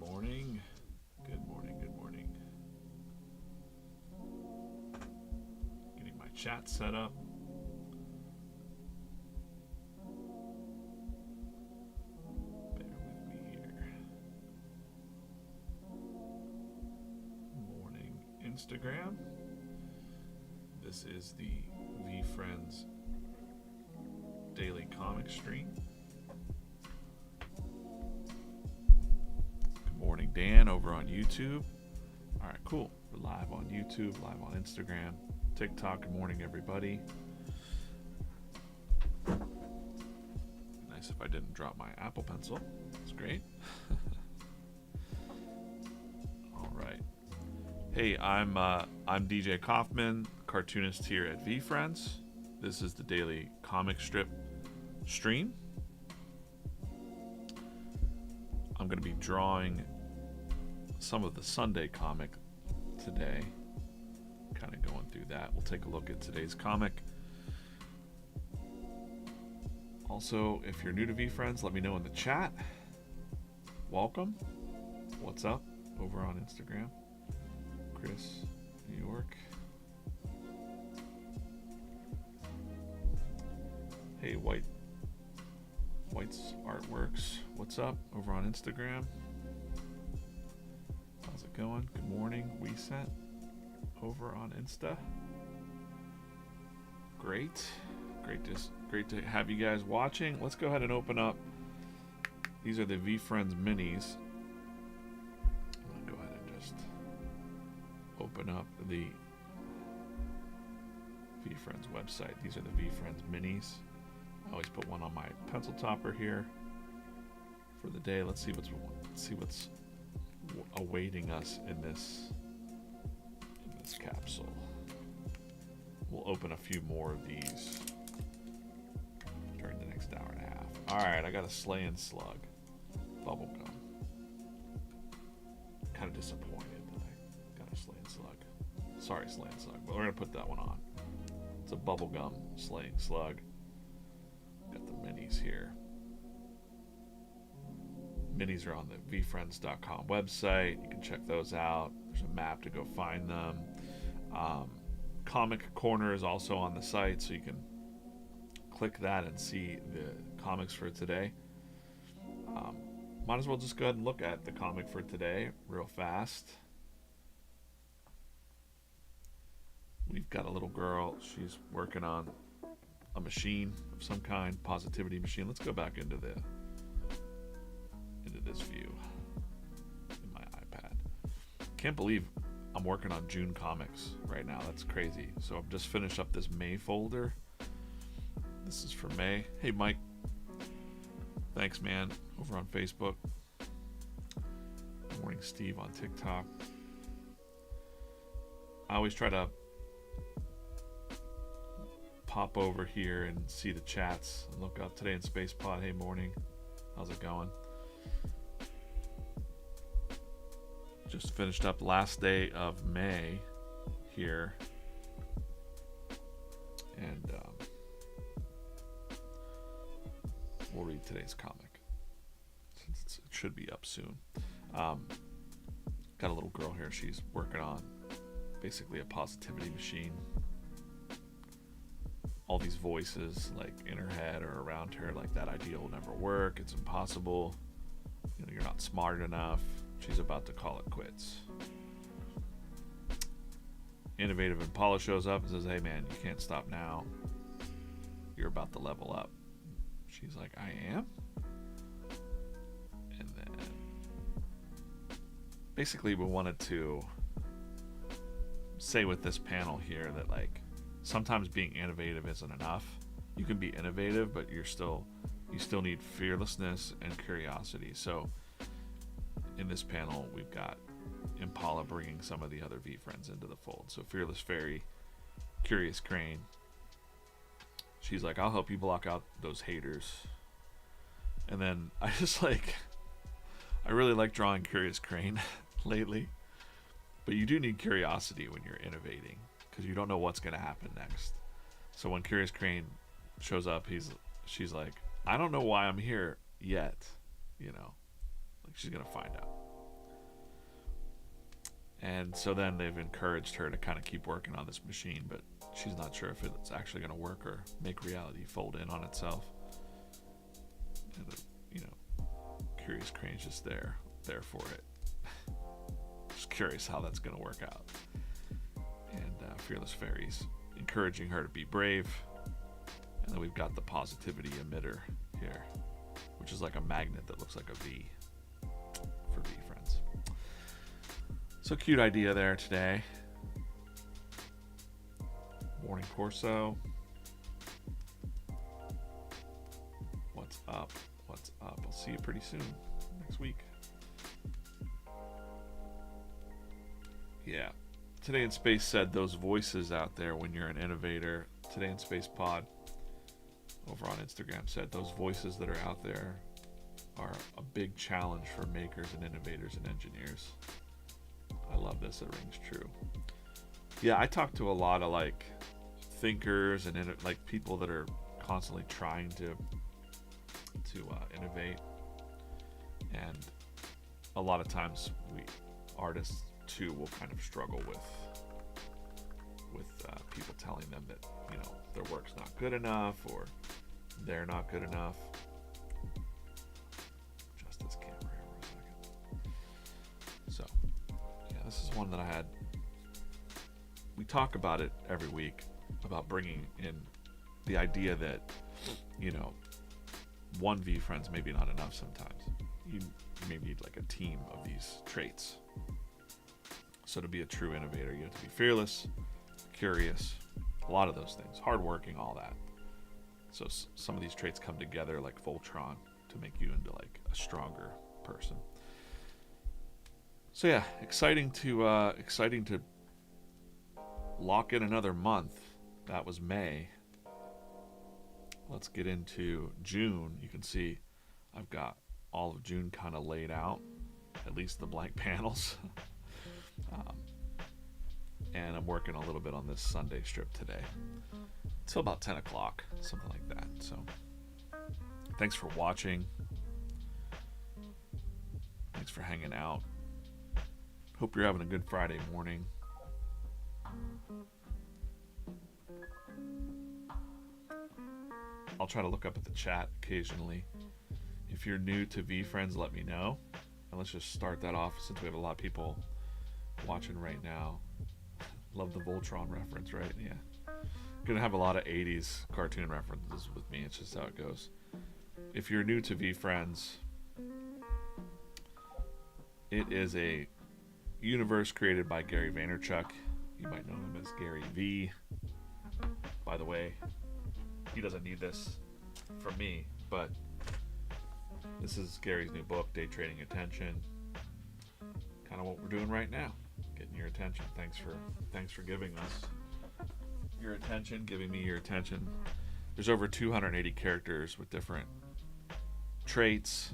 morning. Good morning, good morning. Getting my chat set up. Bear with me here. Morning Instagram. This is the VeeFriends daily comic stream. Morning, Dan, over on YouTube. All right, cool. We're live on YouTube, live on Instagram, TikTok. Good morning, everybody. Nice if I didn't drop my Apple Pencil. That's great. All right. Hey, I'm DJ Coffman, cartoonist here at VeeFriends. This is the daily comic strip stream. I'm going to be drawing some of the Sunday comic today. Kind of going through that. We'll take a look at today's comic. Also, if you're new to VeeFriends, let me know in the chat. Welcome. What's up over on Instagram? Chris, New York. Hey, White's Artworks. What's up over on Instagram? How's it going? Good morning. We sent over on Insta. Great to have you guys watching. Let's go ahead and open up. These are the VeeFriends minis. I'm gonna go ahead and just open up the VeeFriends website. These are the VeeFriends minis. I always put one on my pencil topper here for the day. Let's see what's awaiting us in this capsule. We'll open a few more of these during the next hour and a half. All right, I got a Slaying Slug bubblegum. Kind of disappointed that I got a Slaying Slug. Sorry, Slaying Slug, but we're gonna put that one on. It's a bubblegum Slaying Slug. Got the minis here. Minis are on the VeeFriends.com website. You can check those out. There's a map to go find them. Comic Corner is also on the site, so you can click that and see the comics for today. Might as well just go ahead and look at the comic for today real fast. We've got a little girl. She's working on a machine of some kind, positivity machine. Let's go back into this view in my iPad. Can't believe I'm working on June comics right now. That's crazy. So I've just finished up this May folder. This is for May. Hey, Mike. Thanks, man. Over on Facebook. Good morning, Steve on TikTok. I always try to pop over here and see the chats and look up today in Space Pod. Hey, morning. How's it going? Just finished up last day of May here. And we'll read today's comic. It should be up soon. Got a little girl here. She's working on basically a positivity machine. All these voices like in her head or around her, like that idea will never work. It's impossible. You know, you're not smart enough. She's about to call it quits. Innovative Impala shows up and says, hey man, you can't stop now. You're about to level up. She's like, I am? And then basically we wanted to say with this panel here that like sometimes being innovative isn't enough. You can be innovative, but you still need fearlessness and curiosity. So in this panel, we've got Impala bringing some of the other VeeFriends into the fold. So Fearless Fairy, Curious Crane. She's like, I'll help you block out those haters. And then I really like drawing Curious Crane lately. But you do need curiosity when you're innovating, because you don't know what's going to happen next. So when Curious Crane shows up, she's like, I don't know why I'm here yet, you know. Like she's gonna find out. And so then they've encouraged her to kind of keep working on this machine, but she's not sure if it's actually going to work or make reality fold in on itself. And Curious Crane's just there for it. Just curious how that's going to work out. And Fearless Fairies encouraging her to be brave. And then we've got the positivity emitter here, which is like a magnet that looks like a V for VeeFriends. So cute idea there today. Morning Corso. What's up? What's up? I'll see you pretty soon next week. Yeah. Today in Space said those voices out there when you're an innovator. Today in Space Pod over on Instagram said those voices that are out there are a big challenge for makers and innovators and engineers. I love this. It rings true. Yeah, I talk to a lot of like thinkers and like people that are constantly trying to innovate, and a lot of times we artists too will kind of struggle with people telling them that their work's not good enough or they're not good enough. Just this camera here for a second. So yeah, this is one that I had. We talk about it every week about bringing in the idea that one VeeFriends maybe not enough sometimes. You may need like a team of these traits. So to be a true innovator, you have to be fearless, curious, a lot of those things, hardworking, all that. So some of these traits come together like Voltron to make you into like a stronger person. So yeah, exciting to lock in another month. That was May. Let's get into June. You can see I've got all of June kind of laid out, at least the blank panels. And I'm working a little bit on this Sunday strip today till about 10 o'clock, something like that. So thanks for watching. Thanks for hanging out. Hope you're having a good Friday morning. I'll try to look up at the chat occasionally. If you're new to VeeFriends, let me know. And let's just start that off since we have a lot of people watching right now. Love the Voltron reference, right? Yeah. Gonna have a lot of 80s cartoon references with me. It's just how it goes. If you're new to VeeFriends, it is a universe created by Gary Vaynerchuk. You might know him as Gary V. By the way, he doesn't need this from me, but this is Gary's new book, Day Trading Attention. Kind of what we're doing right now, getting your attention. Thanks for giving us your attention, giving me your attention. There's over 280 characters with different traits,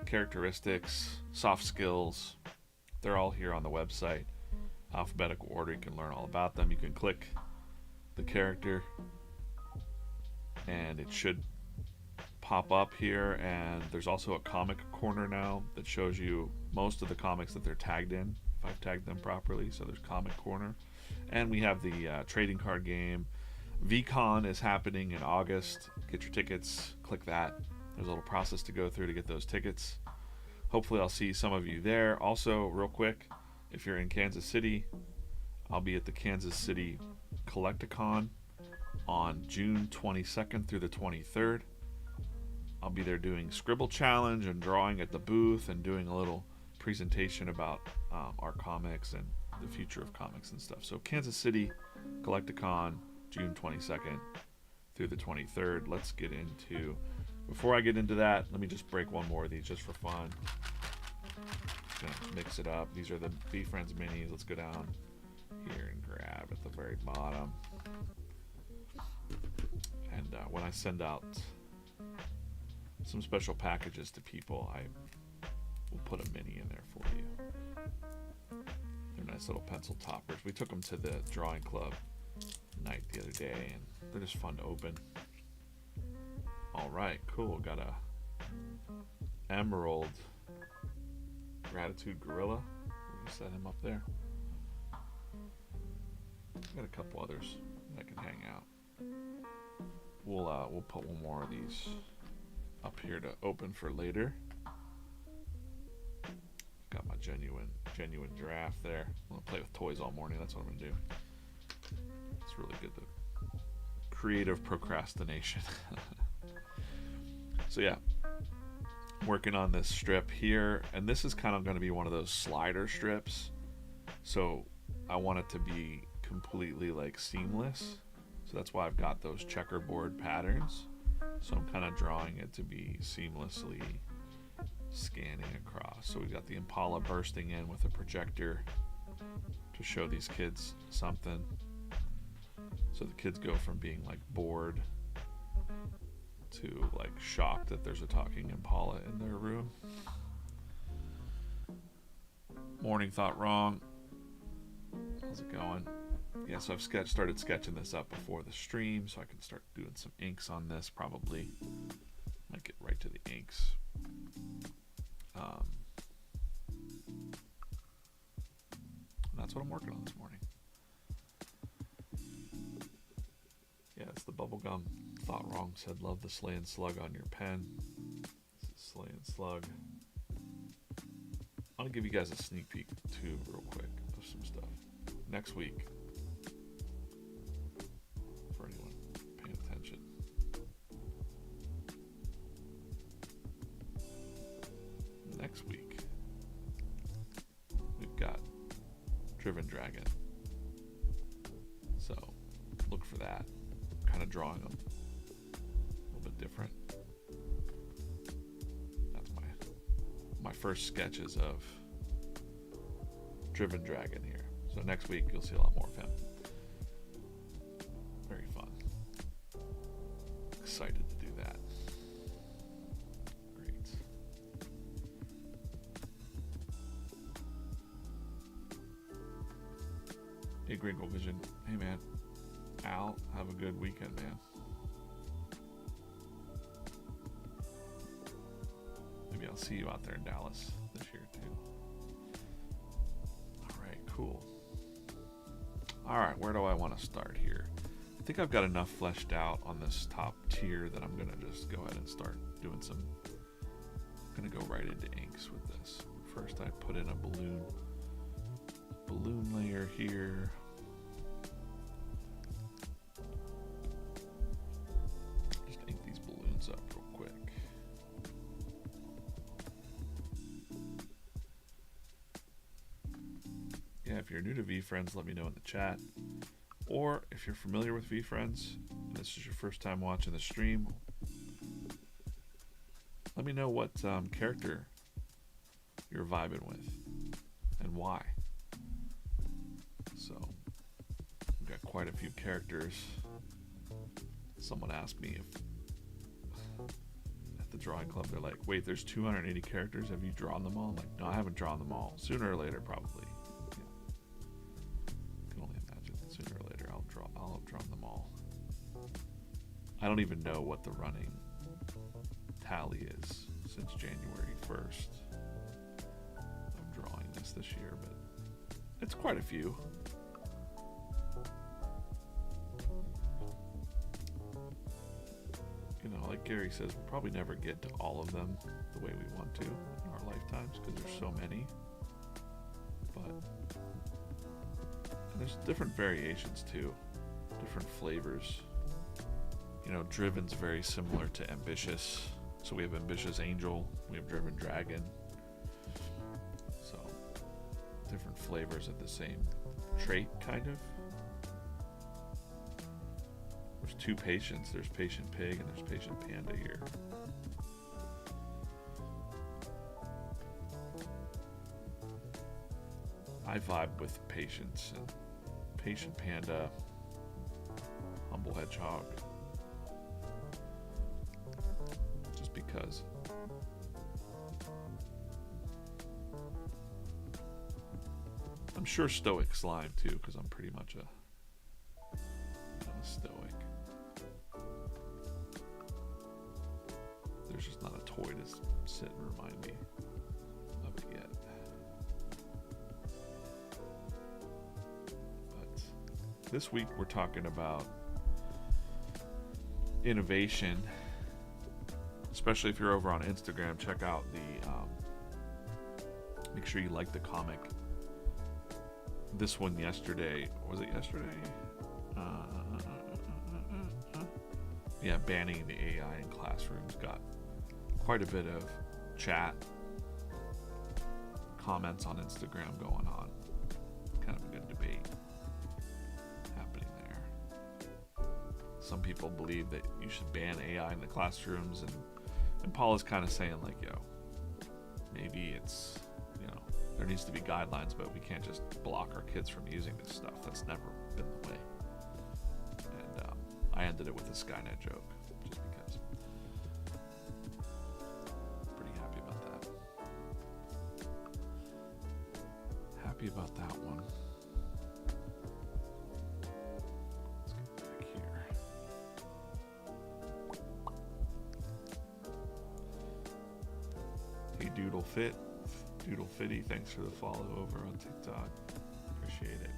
characteristics, soft skills. They're all here on the website. Alphabetical order, you can learn all about them. You can click the character and it should pop up here, and there's also a comic corner now that shows you most of the comics that they're tagged in, if I've tagged them properly. So there's comic corner, and we have the trading card game. VCon is happening in August. Get your tickets, click that. There's a little process to go through to get those tickets. Hopefully I'll see some of you there. Also, real quick, if you're in Kansas City, I'll be at the Kansas City Collecticon on June 22nd through the 23rd. I'll be there doing Scribble Challenge and drawing at the booth and doing a little presentation about our comics and the future of comics and stuff. So Kansas City Collecticon, June 22nd through the 23rd. Let's get into, before I get into that, let me just break one more of these just for fun. Just gonna mix it up. These are the VeeFriends minis. Let's go down here and grab at the very bottom. And when I send out some special packages to people, I will put a mini in there for you. They're nice little pencil toppers. We took them to the drawing club night the other day, and they're just fun to open. All right, cool. Got a Emerald Gratitude Gorilla. Set him up there. Got a couple others that can hang out. We'll put one more of these up here to open for later. Got my genuine giraffe there. I'm gonna play with toys all morning. That's what I'm gonna do. It's really good. The creative procrastination. So yeah, working on this strip here, and this is kind of going to be one of those slider strips. So I want it to be completely like seamless. So that's why I've got those checkerboard patterns. So I'm kind of drawing it to be seamlessly scanning across. So we've got the Impala bursting in with a projector to show these kids something. So the kids go from being like bored to like shocked that there's a talking Impala in their room. Morning thought wrong. How's it going? Yeah, so I've started sketching this up before the stream, so I can start doing some inks on this probably. Might get right to the inks. That's what I'm working on this morning. Yeah, it's the bubblegum. Thought wrong. Said love the Slaying Slug on your pen. This is Slaying Slug. I'm gonna give you guys a sneak peek too, real quick, of some stuff next week. For anyone paying attention. Next week, we've got Driven Dragon. So look for that. Kind of drawing them a little bit different. That's my first sketches of Driven Dragon here. So next week you'll see a lot more of him. Very fun. Excited to do that. Great. Hey, Gringo Vision. Hey, man. Al, have a good weekend, man. Maybe I'll see you out there in Dallas this year, too. All right, cool. All right, where do I want to start here? I think I've got enough fleshed out on this top tier that I'm going to just go ahead and start doing some... I'm going to go right into inks with this. First, I put in a balloon layer here. Just ink these balloons up real quick. Yeah, if you're new to VeeFriends, let me know in the chat. Or if you're familiar with VeeFriends and this is your first time watching the stream, let me know what character you're vibing with and why. So, we've got quite a few characters. Someone asked me if at the drawing club, they're like, wait, there's 280 characters, have you drawn them all? I'm like, no, I haven't drawn them all. Sooner or later, probably. Sooner or later, I'll have drawn them all. I don't even know what the running tally is since January 1st of drawing this year, but it's quite a few. You know, like Gary says, we'll probably never get to all of them the way we want to in our lifetimes because there's so many. But and there's different variations too, different flavors. You know, Driven's very similar to Ambitious. So we have Ambitious Angel, we have Driven Dragon. So different flavors of the same trait, kind of. There's two patients. There's Patient Pig and there's Patient Panda here. I vibe with Patience and Patient Panda, Humble Hedgehog, just because I'm sure Stoic Slime too, because I'm pretty much a Stoic. There's just not a toy to sit and remind me of it yet. this week we're talking about innovation, especially if you're over on Instagram. Check out the make sure you like the comic. This one yesterday, was it yesterday? Yeah, banning the AI in classrooms got quite a bit of chat, comments on Instagram going on. Kind of a good debate happening there. Some people believe that you should ban AI in the classrooms, and Paul is kind of saying like, yo, maybe it's, there needs to be guidelines, but we can't just block our kids from using this stuff. That's never been the way. And I ended it with a Skynet joke, just because. Pretty happy about that. Happy about that one. Let's get back here. Hey, Doodle Fitty, thanks for the follow over on TikTok. Appreciate it.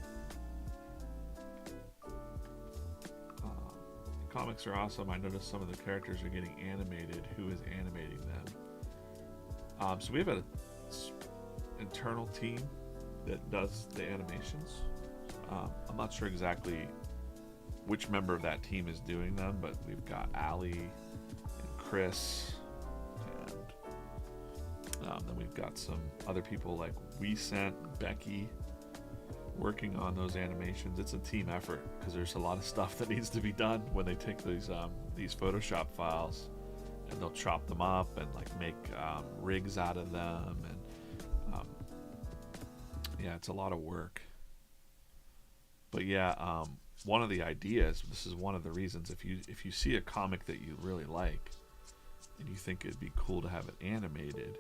The comics are awesome. I noticed some of the characters are getting animated. Who is animating them? So we have an internal team that does the animations. I'm not sure exactly which member of that team is doing them, but we've got Allie and Chris. Then we've got some other people like Becky working on those animations. It's a team effort because there's a lot of stuff that needs to be done when they take these Photoshop files and they'll chop them up and like make rigs out of them, and yeah, it's a lot of work. But yeah, one of the ideas, this is one of the reasons, if you see a comic that you really like and you think it'd be cool to have it animated,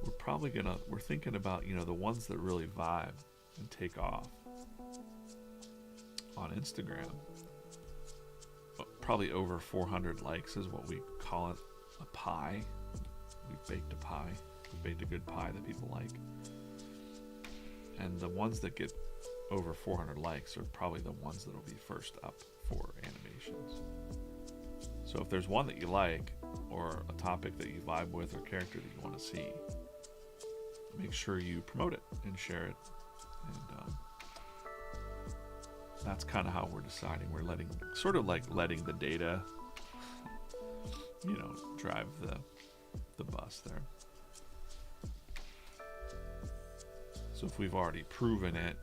we're thinking about, the ones that really vibe and take off on Instagram. Probably over 400 likes is what we call it, a pie. We've baked a pie. We've baked a good pie that people like. And the ones that get over 400 likes are probably the ones that will be first up for animations. So if there's one that you like, or a topic that you vibe with, or character that you want to see, make sure you promote it and share it. And that's kind of how we're deciding. We're letting the data, drive the bus there. So if we've already proven it,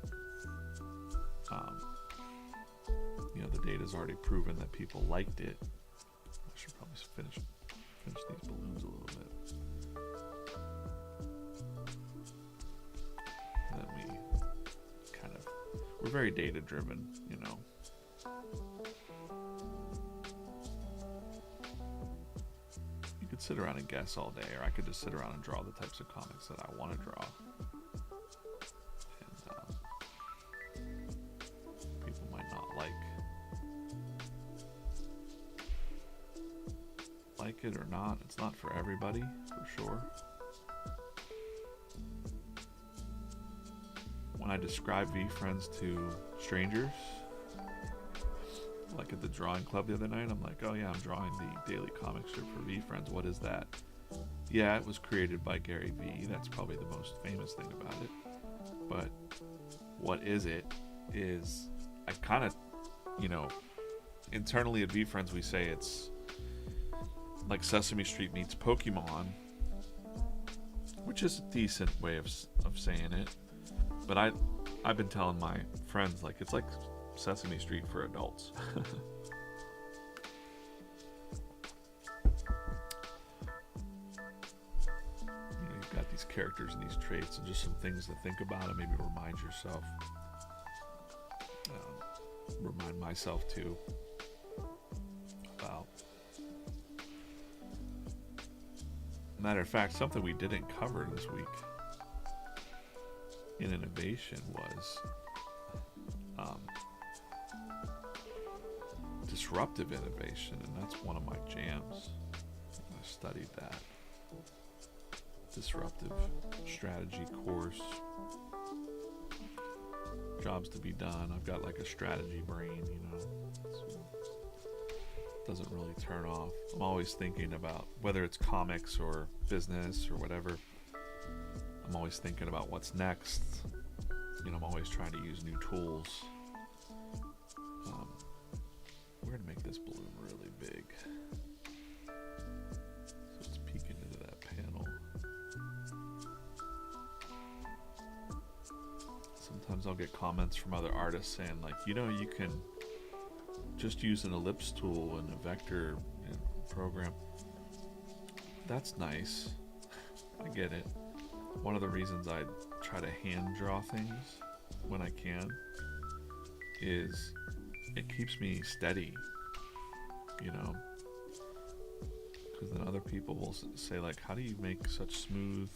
the data's already proven that people liked it. I should probably finish these balloons a little bit. And then we're very data driven, You could sit around and guess all day, or I could just sit around and draw the types of comics that I want to draw. And people might not like it or not. It's not for everybody, for sure. When I describe VeeFriends to strangers, like at the drawing club the other night, I'm like, oh yeah, I'm drawing the daily comic strip for VeeFriends. What is that? Yeah, it was created by Gary V. That's probably the most famous thing about it. But what is it? Is I kind of, internally at VeeFriends we say it's like Sesame Street meets Pokemon, which is a decent way of saying it. But I've been telling my friends, like, it's like Sesame Street for adults. You've got these characters and these traits and just some things to think about and maybe remind yourself. Remind myself too about. Matter of fact, something we didn't cover this week in innovation was disruptive innovation, and that's one of my jams. I studied that disruptive strategy course. jobs to be done. I've got like a strategy brain, you know. So doesn't really turn off. I'm always thinking about whether it's comics or business or whatever. I'm always thinking about what's next. You know, I'm always trying to use new tools. We're gonna make this balloon really big, so it's peeking into that panel. Sometimes I'll get comments from other artists saying like, you know, you can just use an ellipse tool and a vector program. That's nice. I get it. One of the reasons I try to hand draw things when I can is it keeps me steady, you know, because then other people will say like, how do you make such smooth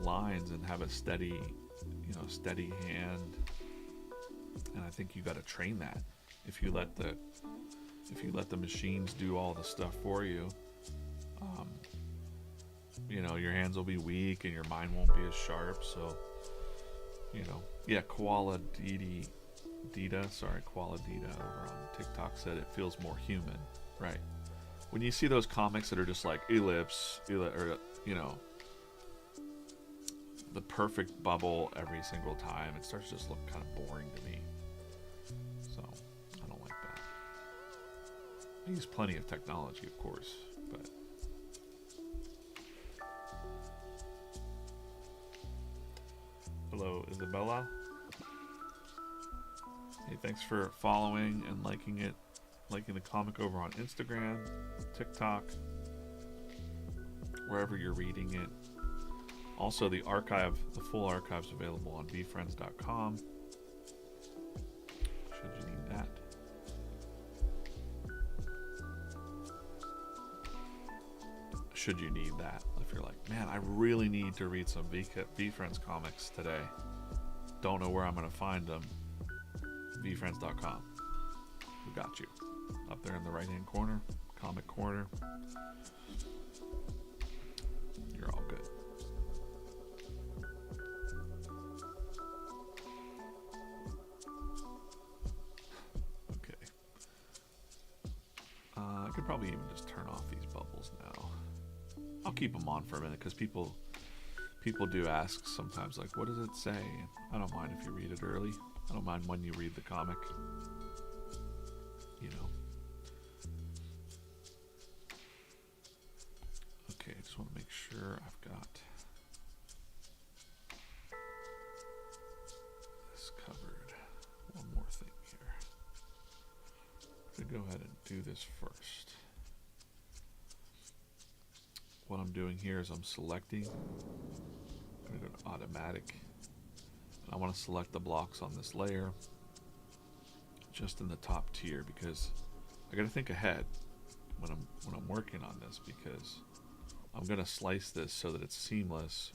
lines and have a steady, you know, steady hand? And I think you got to train that. If you let the machines do all the stuff for you, you know, your hands will be weak and your mind won't be as sharp. So, you know, yeah, Koala Dita over on TikTok said it feels more human, right? When you see those comics that are just like ellipse, or, you know, the perfect bubble every single time, it starts to just look kind of boring to me. So, I don't like that. I use plenty of technology, of course, but hello, Isabella. Hey, thanks for following and liking the comic over on Instagram, TikTok, wherever you're reading it. Also, the full archive's available on VeeFriends.com. Should you need that. Should you need that. If you're like, man, I really need to read some VeeFriends comics today. Don't know where I'm going to find them. VeeFriends.com. We got you. Up there in the right-hand corner, comic corner. You're all good. Okay. I could probably even just turn off these bubbles now. I'll keep them on for a minute because people do ask sometimes, like, what does it say? I don't mind if you read it early. I don't mind when you read the comic. You know. Okay, I just want to make sure I've got this covered. One more thing here. I'm going to go ahead and do this first. What I'm doing here is I'm selecting. I'm going to go to automatic. I want to select the blocks on this layer just in the top tier because I got to think ahead when I'm working on this, because I'm going to slice this so that it's seamless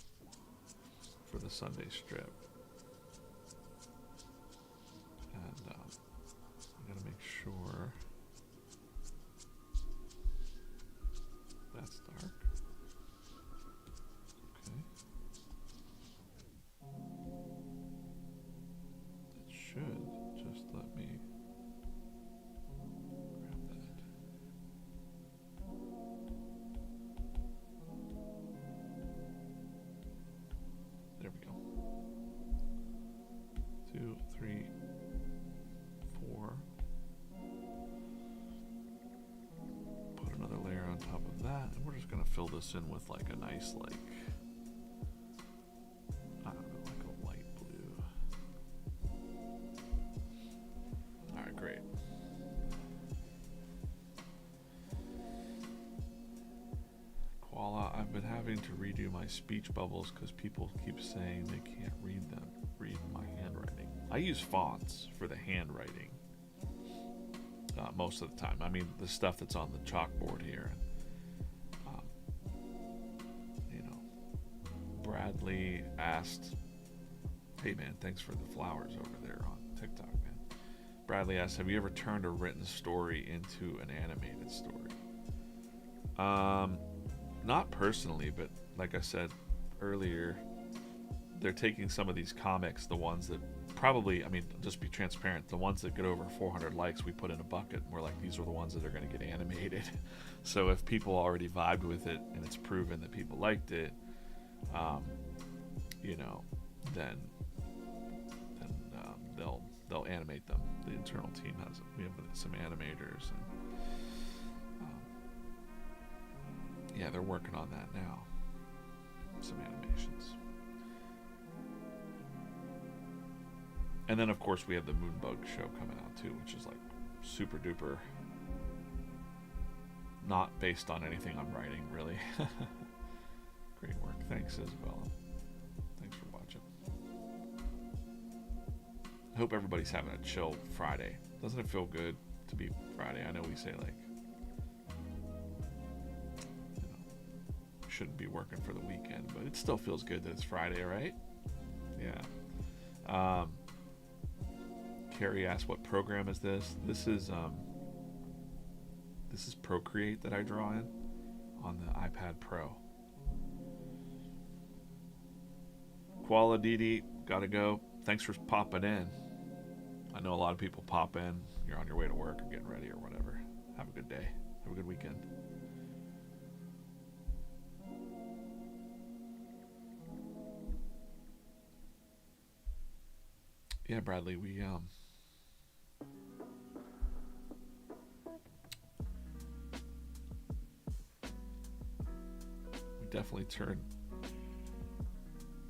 for the Sunday strip. And I got to make sure that's dark. Should just let me grab that. There we go. 2, 3, 4. Put another layer on top of that, and we're just gonna fill this in with like a nice, like, I don't know, like a light blue. Alright, great. Koala, I've been having to redo my speech bubbles because people keep saying they can't read my handwriting. I use fonts for the handwriting most of the time. I mean, the stuff that's on the chalkboard here. You know, Bradley asked, hey man, thanks for the flowers over there on TikTok, man. Bradley asked, have you ever turned a written story into an animated story? Not personally, but like I said earlier, they're taking some of these comics, the ones that probably, I mean, just be transparent. The ones that get over 400 likes, we put in a bucket. And we're like, these are the ones that are going to get animated. So if people already vibed with it and it's proven that people liked it, you know, then they'll animate them. The internal team we have some animators, and yeah, they're working on that now. Some animations. And then, of course, we have the Moonbug show coming out, too, which is, like, super duper not based on anything I'm writing, really. Great work. Thanks, Isabella. Thanks for watching. I hope everybody's having a chill Friday. Doesn't it feel good to be Friday? I know we say, like, you know, shouldn't be working for the weekend, but it still feels good that it's Friday, right? Yeah. Carrie asked, what program is this? This is Procreate that I draw in on the iPad Pro. Koala Didi, gotta go. Thanks for popping in. I know a lot of people pop in. You're on your way to work or getting ready or whatever. Have a good day. Have a good weekend. Yeah, Bradley, we definitely turned.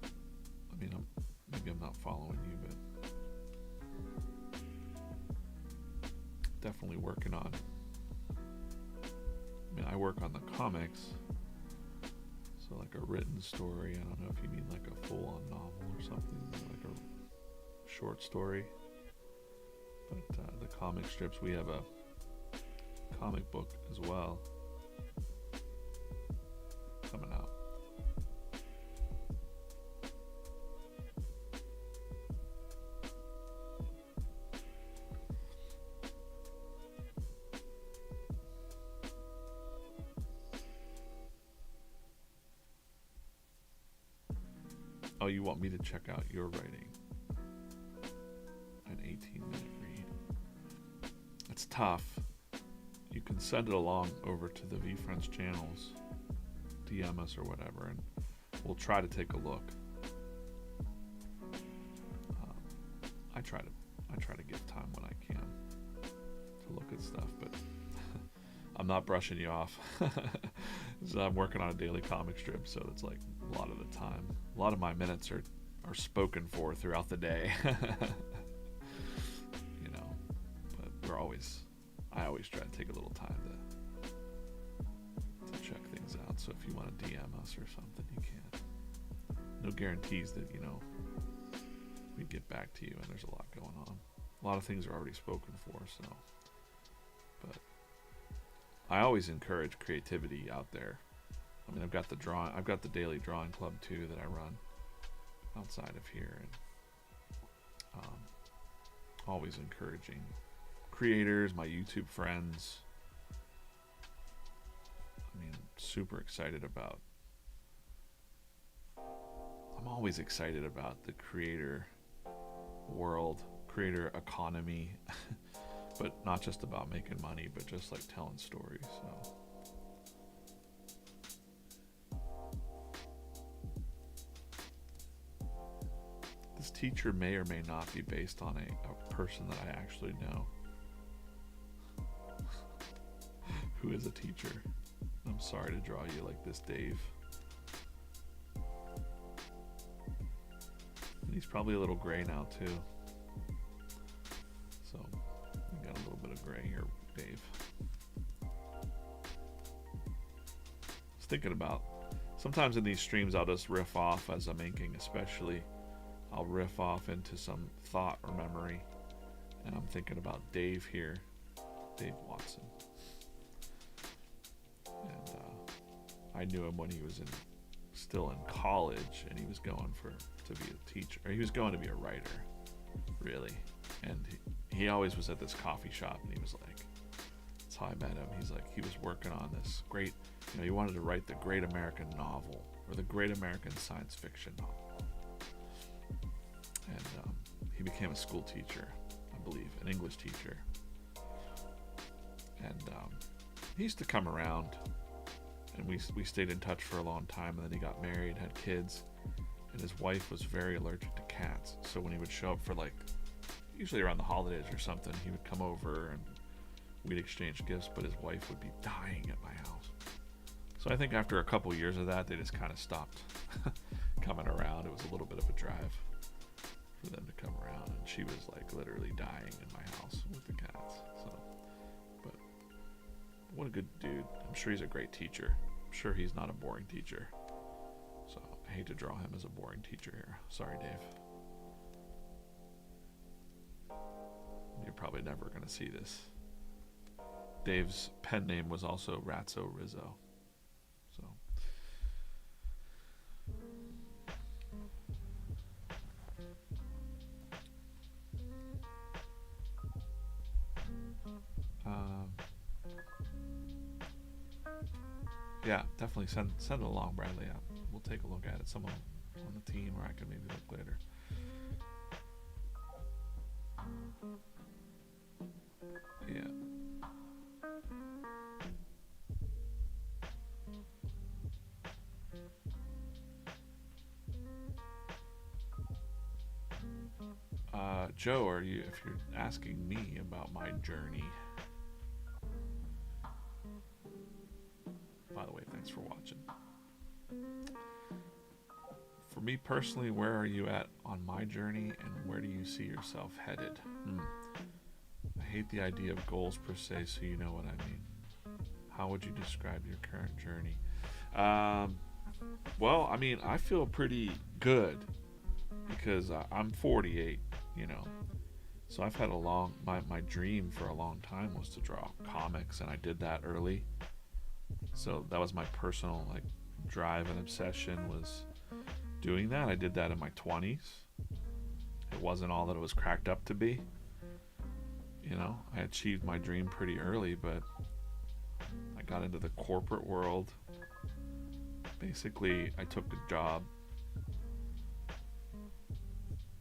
I mean, maybe I'm not following you, but definitely working on. I mean, I work on the comics, so like a written story. I don't know if you need like a full-on novel or something, like a short story. But the comic strips, we have a comic book as well coming out. Oh, you want me to check out your writing? An 18-minute read. It's tough. You can send it along over to the VeeFriends channels, DM us or whatever, and we'll try to take a look. I try to give time when I can to look at stuff, but I'm not brushing you off. So I'm working on a daily comic strip, so it's like a lot of the time. A lot of my minutes are spoken for throughout the day. You know, but I always try to take a little time to check things out. So if you want to DM us or something, you can. No guarantees that, you know, we get back to you, and there's a lot going on. A lot of things are already spoken for, so. But I always encourage creativity out there. I mean, I've got the daily drawing club too that I run outside of here, and always encouraging creators, my YouTube friends. I mean, super excited about. I'm always excited about the creator world, creator economy, but not just about making money, but just like telling stories. So. This teacher may or may not be based on a person that I actually know who is a teacher. I'm sorry to draw you like this, Dave. And he's probably a little gray now too. So you got a little bit of gray here, Dave. I was thinking about, sometimes in these streams I'll just riff off as I'm inking, especially. I'll riff off into some thought or memory, and I'm thinking about Dave here, Dave Watson. And I knew him when he was still in college, and he was going to be a teacher, or he was going to be a writer, really. And he always was at this coffee shop, and he was like, that's how I met him. He's like, he was working on this great, you know, he wanted to write the great American novel, or the great American science fiction novel. And he became a school teacher, I believe, an English teacher. And he used to come around, and we stayed in touch for a long time, and then he got married, had kids, and his wife was very allergic to cats. So when he would show up for, like, usually around the holidays or something, he would come over and we'd exchange gifts, but his wife would be dying at my house. So I think after a couple years of that, they just kind of stopped coming around. It was a little bit of a drive for them to come around, and she was like literally dying in my house with the cats. So, but what a good dude. I'm sure he's a great teacher. I'm sure he's not a boring teacher. So I hate to draw him as a boring teacher here. Sorry, Dave. You're probably never going to see this. Dave's pen name was also Ratso Rizzo. So yeah, definitely send it along, Bradley. We'll take a look at it. Someone on the team, or I can maybe look later. Yeah. Joe, if you're asking me about my journey, by the way, thanks for watching. For me personally, where are you at on my journey, and where do you see yourself headed? I hate the idea of goals per se, so you know what I mean. How would you describe your current journey? Well, I mean, I feel pretty good because I'm 48, you know. So I've had my dream for a long time was to draw comics, and I did that early. So that was my personal like drive and obsession, was doing that. I did that in my 20s. It wasn't all that it was cracked up to be. You know, I achieved my dream pretty early, but I got into the corporate world. Basically, I took a job,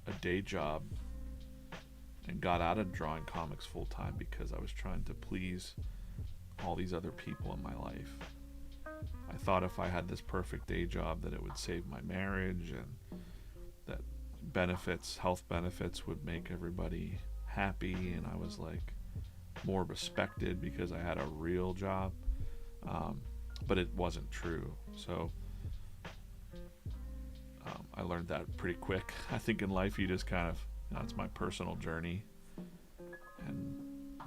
a day job, and got out of drawing comics full time because I was trying to please all these other people in my life. I thought if I had this perfect day job that it would save my marriage, and that health benefits would make everybody happy, and I was like more respected because I had a real job. But it wasn't true. So I learned that pretty quick. I think in life you just kind of, it's my personal journey, and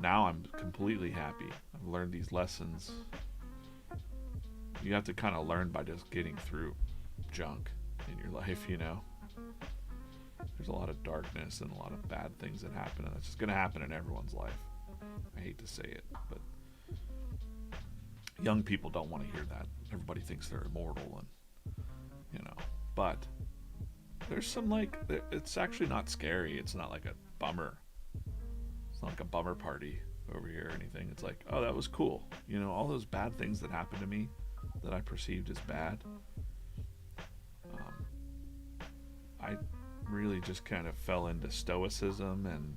now I'm completely happy. I've learned these lessons. You have to kind of learn by just getting through junk in your life, you know. There's a lot of darkness and a lot of bad things that happen, and that's just going to happen in everyone's life. I hate to say it, but young people don't want to hear that. Everybody thinks they're immortal, and you know, but there's some it's actually not scary. It's not like a bummer. It's not like a bummer party over here or anything. It's like, oh, that was cool. You know, all those bad things that happened to me that I perceived as bad, I really just kind of fell into stoicism and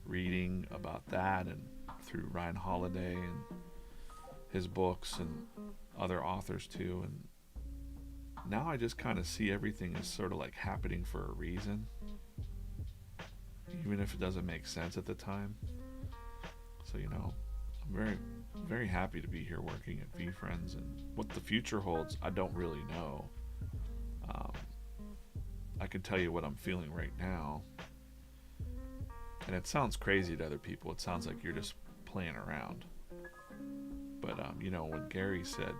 reading about that, and through Ryan Holiday and his books and other authors too, and now I just kind of see everything as sort of like happening for a reason, even if it doesn't make sense at the time. So, you know, I'm very, very happy to be here working at VeeFriends, and what the future holds, I don't really know. I can tell you what I'm feeling right now, and it sounds crazy to other people. It sounds like you're just playing around. But, you know, when Gary said,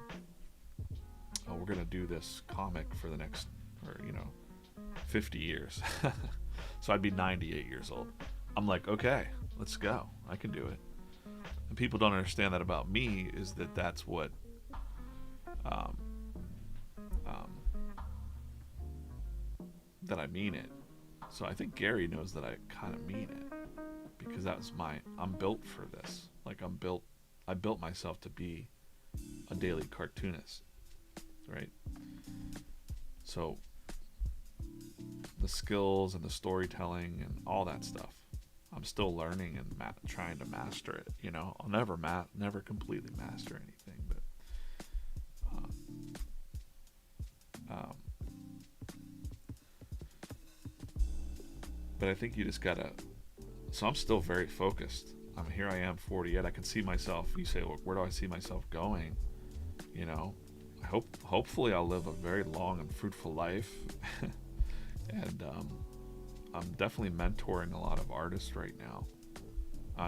oh, we're going to do this comic for the next, 50 years. So I'd be 98 years old. I'm like, okay, let's go. I can do it. And people don't understand that about me, is that that's what, that I mean it. So I think Gary knows that I kind of mean it, because I'm built for this. Like I built myself to be a daily cartoonist, right? So the skills and the storytelling and all that stuff. I'm still learning and trying to master it. You know, I'll never completely master anything, but but I think you just gotta. So I'm still very focused. Here I am, 40 yet. I can see myself. You say, well, where do I see myself going? You know, hopefully I'll live a very long and fruitful life, and I'm definitely mentoring a lot of artists right now.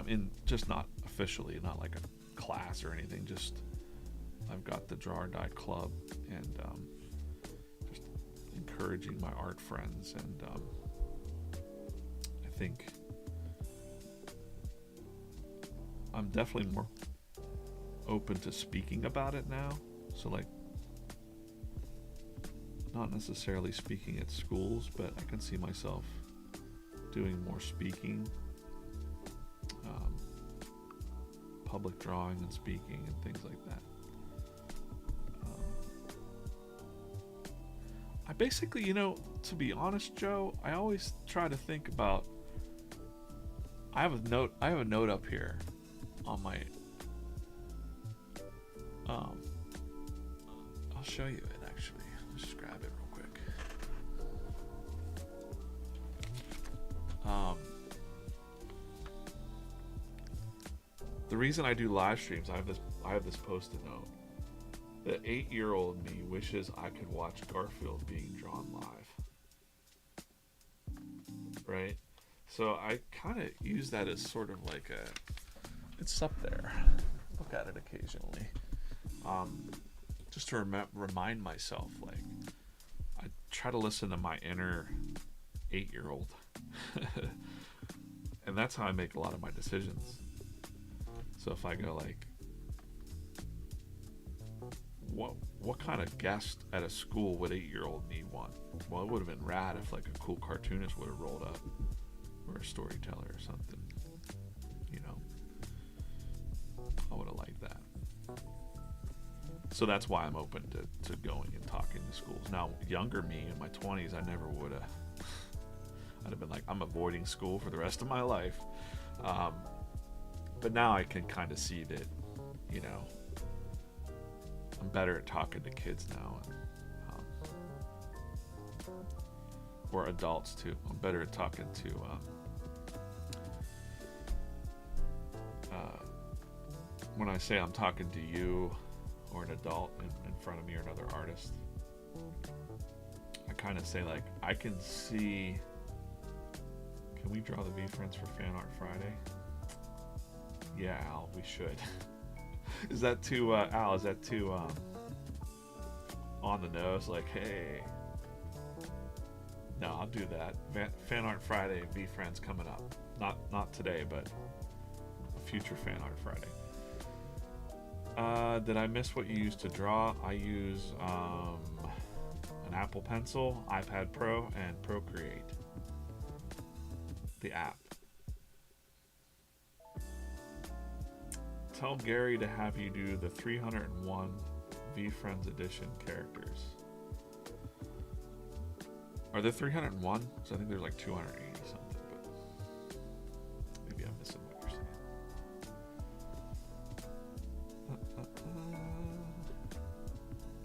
In just not officially, not like a class or anything. Just I've got the Draw or Die Club, and just encouraging my art friends, and I think I'm definitely more open to speaking about it now. So like, not necessarily speaking at schools, but I can see myself doing more speaking, public drawing and speaking and things like that. I basically, you know, to be honest, Joe, I always try to think about. I have a note up here on my. I'll show you it actually. Let's just grab it real quick. The reason I do live streams, I have this post-it note. The 8-year-old me wishes I could watch Garfield being drawn live. Right? So I kind of use that as sort of like it's up there. Look at it occasionally. Just to remind myself, like, I try to listen to my inner 8-year-old. And that's how I make a lot of my decisions. So if I go like, what kind of guest at a school would 8-year-old need one? Well, it would have been rad if like a cool cartoonist would have rolled up, or a storyteller or something. You know, I would have liked that. So that's why I'm open to going and talking to schools. Now, younger me in my 20s, I never would have. I'd have been like, I'm avoiding school for the rest of my life. But now I can kind of see that, you know, I'm better at talking to kids now, and, or adults too. I'm better at talking to when I say I'm talking to you or an adult in front of me or another artist, I kind of say like, I can see. Can we draw the VeeFriends for Fan Art Friday? Yeah, Al, we should. Is that too, Al, is that too on the nose? Like, hey. No, I'll do that. Fan Art Friday, VeeFriends coming up. Not today, but a future Fan Art Friday. Did I miss what you used to draw? I use an Apple Pencil, iPad Pro, and Procreate. The app. Tell Gary to have you do the 301 VeeFriends edition characters. Are there 301? So I think there's like 280 something, but maybe I'm missing what you're saying.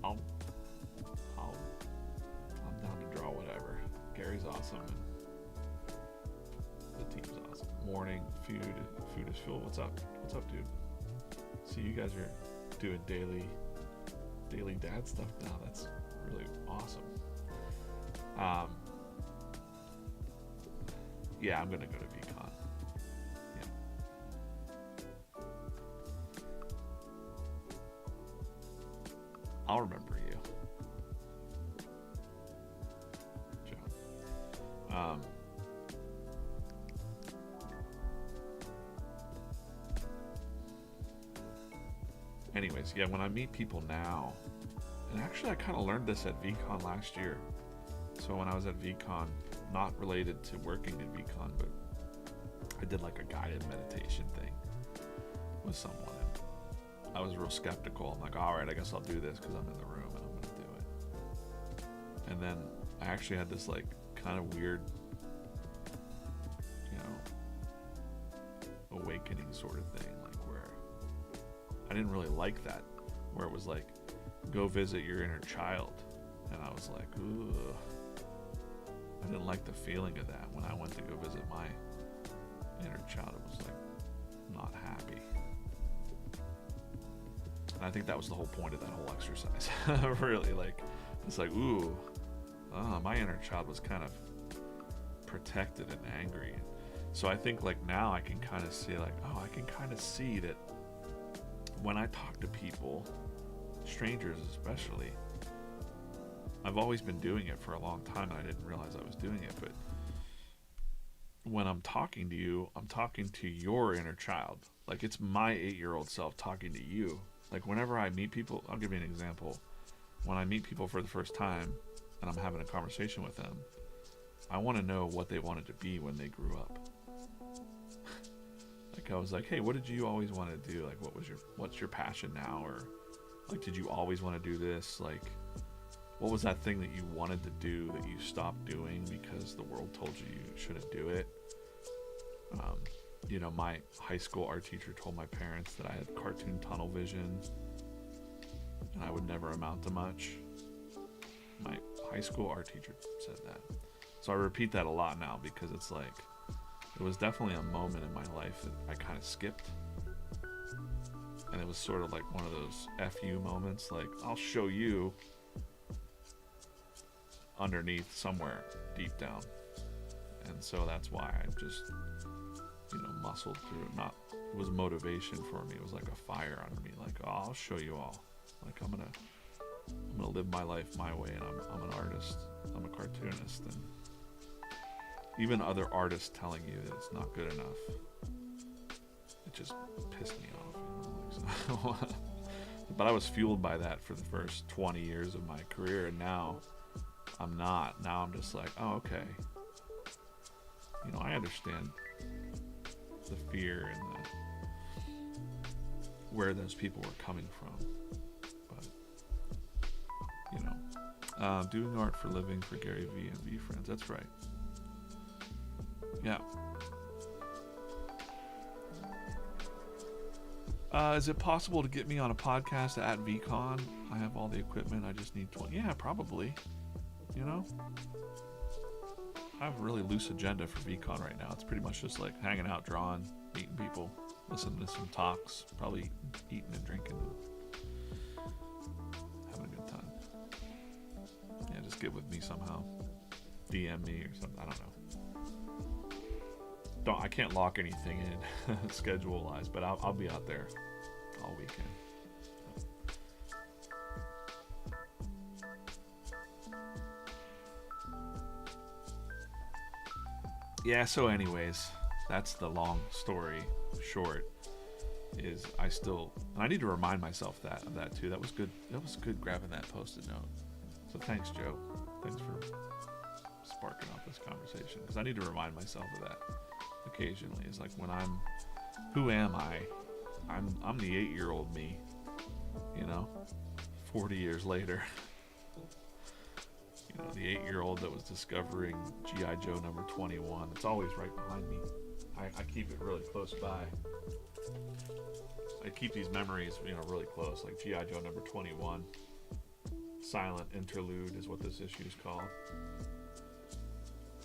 I'm down to draw whatever. Gary's awesome, and the team's awesome. Morning, food is fuel. What's up? What's up, dude? So you guys are doing daily dad stuff now. That's really awesome. Yeah, I'm gonna go to VCon. Yeah. I'll remember you, Joe. Anyways, yeah, when I meet people now, and actually I kind of learned this at VCon last year. So when I was at VCon, not related to working at VCon, but I did like a guided meditation thing with someone. And I was real skeptical. I'm like, all right, I guess I'll do this because I'm in the room and I'm going to do it. And then I actually had this like kind of weird, awakening sort of thing, like where I didn't really like that, where it was like, go visit your inner child, and I was like, ooh, I didn't like the feeling of that. When I went to go visit my inner child, it was like not happy, and I think that was the whole point of that whole exercise. Really, like, it's like, ooh, my inner child was kind of protected and angry. So I think like now I can kind of see like, I can kind of see that when I talk to people, strangers especially, I've always been doing it for a long time and I didn't realize I was doing it, but when I'm talking to you, I'm talking to your inner child. Like, it's my 8-year-old self talking to you. Like, whenever I meet people, I'll give you an example. When I meet people for the first time and I'm having a conversation with them, I want to know what they wanted to be when they grew up. Like, I was like, hey, what did you always want to do? Like, what's your passion now? Or like, did you always want to do this? Like, what was that thing that you wanted to do that you stopped doing because the world told you you shouldn't do it? My high school art teacher told my parents that I had cartoon tunnel vision and I would never amount to much. My high school art teacher said that. So I repeat that a lot now because it's like, it was definitely a moment in my life that I kind of skipped. And it was sort of like one of those FU moments, like, I'll show you underneath somewhere deep down. And so that's why I just, muscled through it. It was motivation for me. It was like a fire under me, like, I'll show you all. Like, I'm gonna live my life my way, and I'm an artist. I'm a cartoonist, and even other artists telling you that it's not good enough, it just pissed me off. But I was fueled by that for the first 20 years of my career, and now I'm not. Now I'm just like, oh, okay. I understand the fear and where those people were coming from. But, doing art for living for Gary V and VeeFriends. That's right. Yeah. Is it possible to get me on a podcast at VCon? I have all the equipment. I just need 20. Yeah, probably. I have a really loose agenda for VCon right now. It's pretty much just like hanging out, drawing, meeting people, listening to some talks, probably eating and drinking, and having a good time. Yeah, just get with me somehow. DM me or something. I don't know. I can't lock anything in schedule wise, but I'll be out there all weekend. Yeah, so anyways, that's the long story short, is I need to remind myself of that too. That was good grabbing that Post-it note. So thanks, Joe. Thanks for sparking off this conversation, because I need to remind myself of that occasionally. It's like, who am I? I'm the 8-year-old me, 40 years later. The 8-year-old that was discovering G.I. Joe number 21. It's always right behind me. I keep it really close by. I keep these memories, really close. Like G.I. Joe number 21. Silent Interlude is what this issue is called.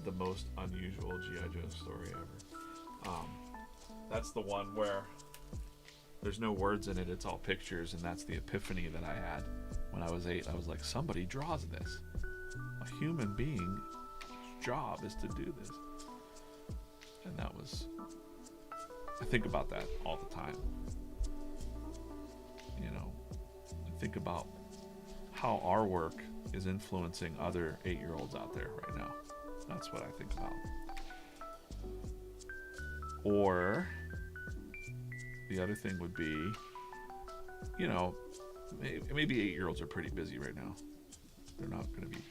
The most unusual G.I. Joe story ever. That's the one where there's no words in it. It's all pictures, and that's the epiphany that I had when I was 8. I was like, somebody draws this. A human being's job is to do this. And that was, I think about that all the time. I think about how our work is influencing other 8-year-olds out there right now. That's what I think about. Or the other thing would be, maybe 8-year-olds are pretty busy right now. They're not going to be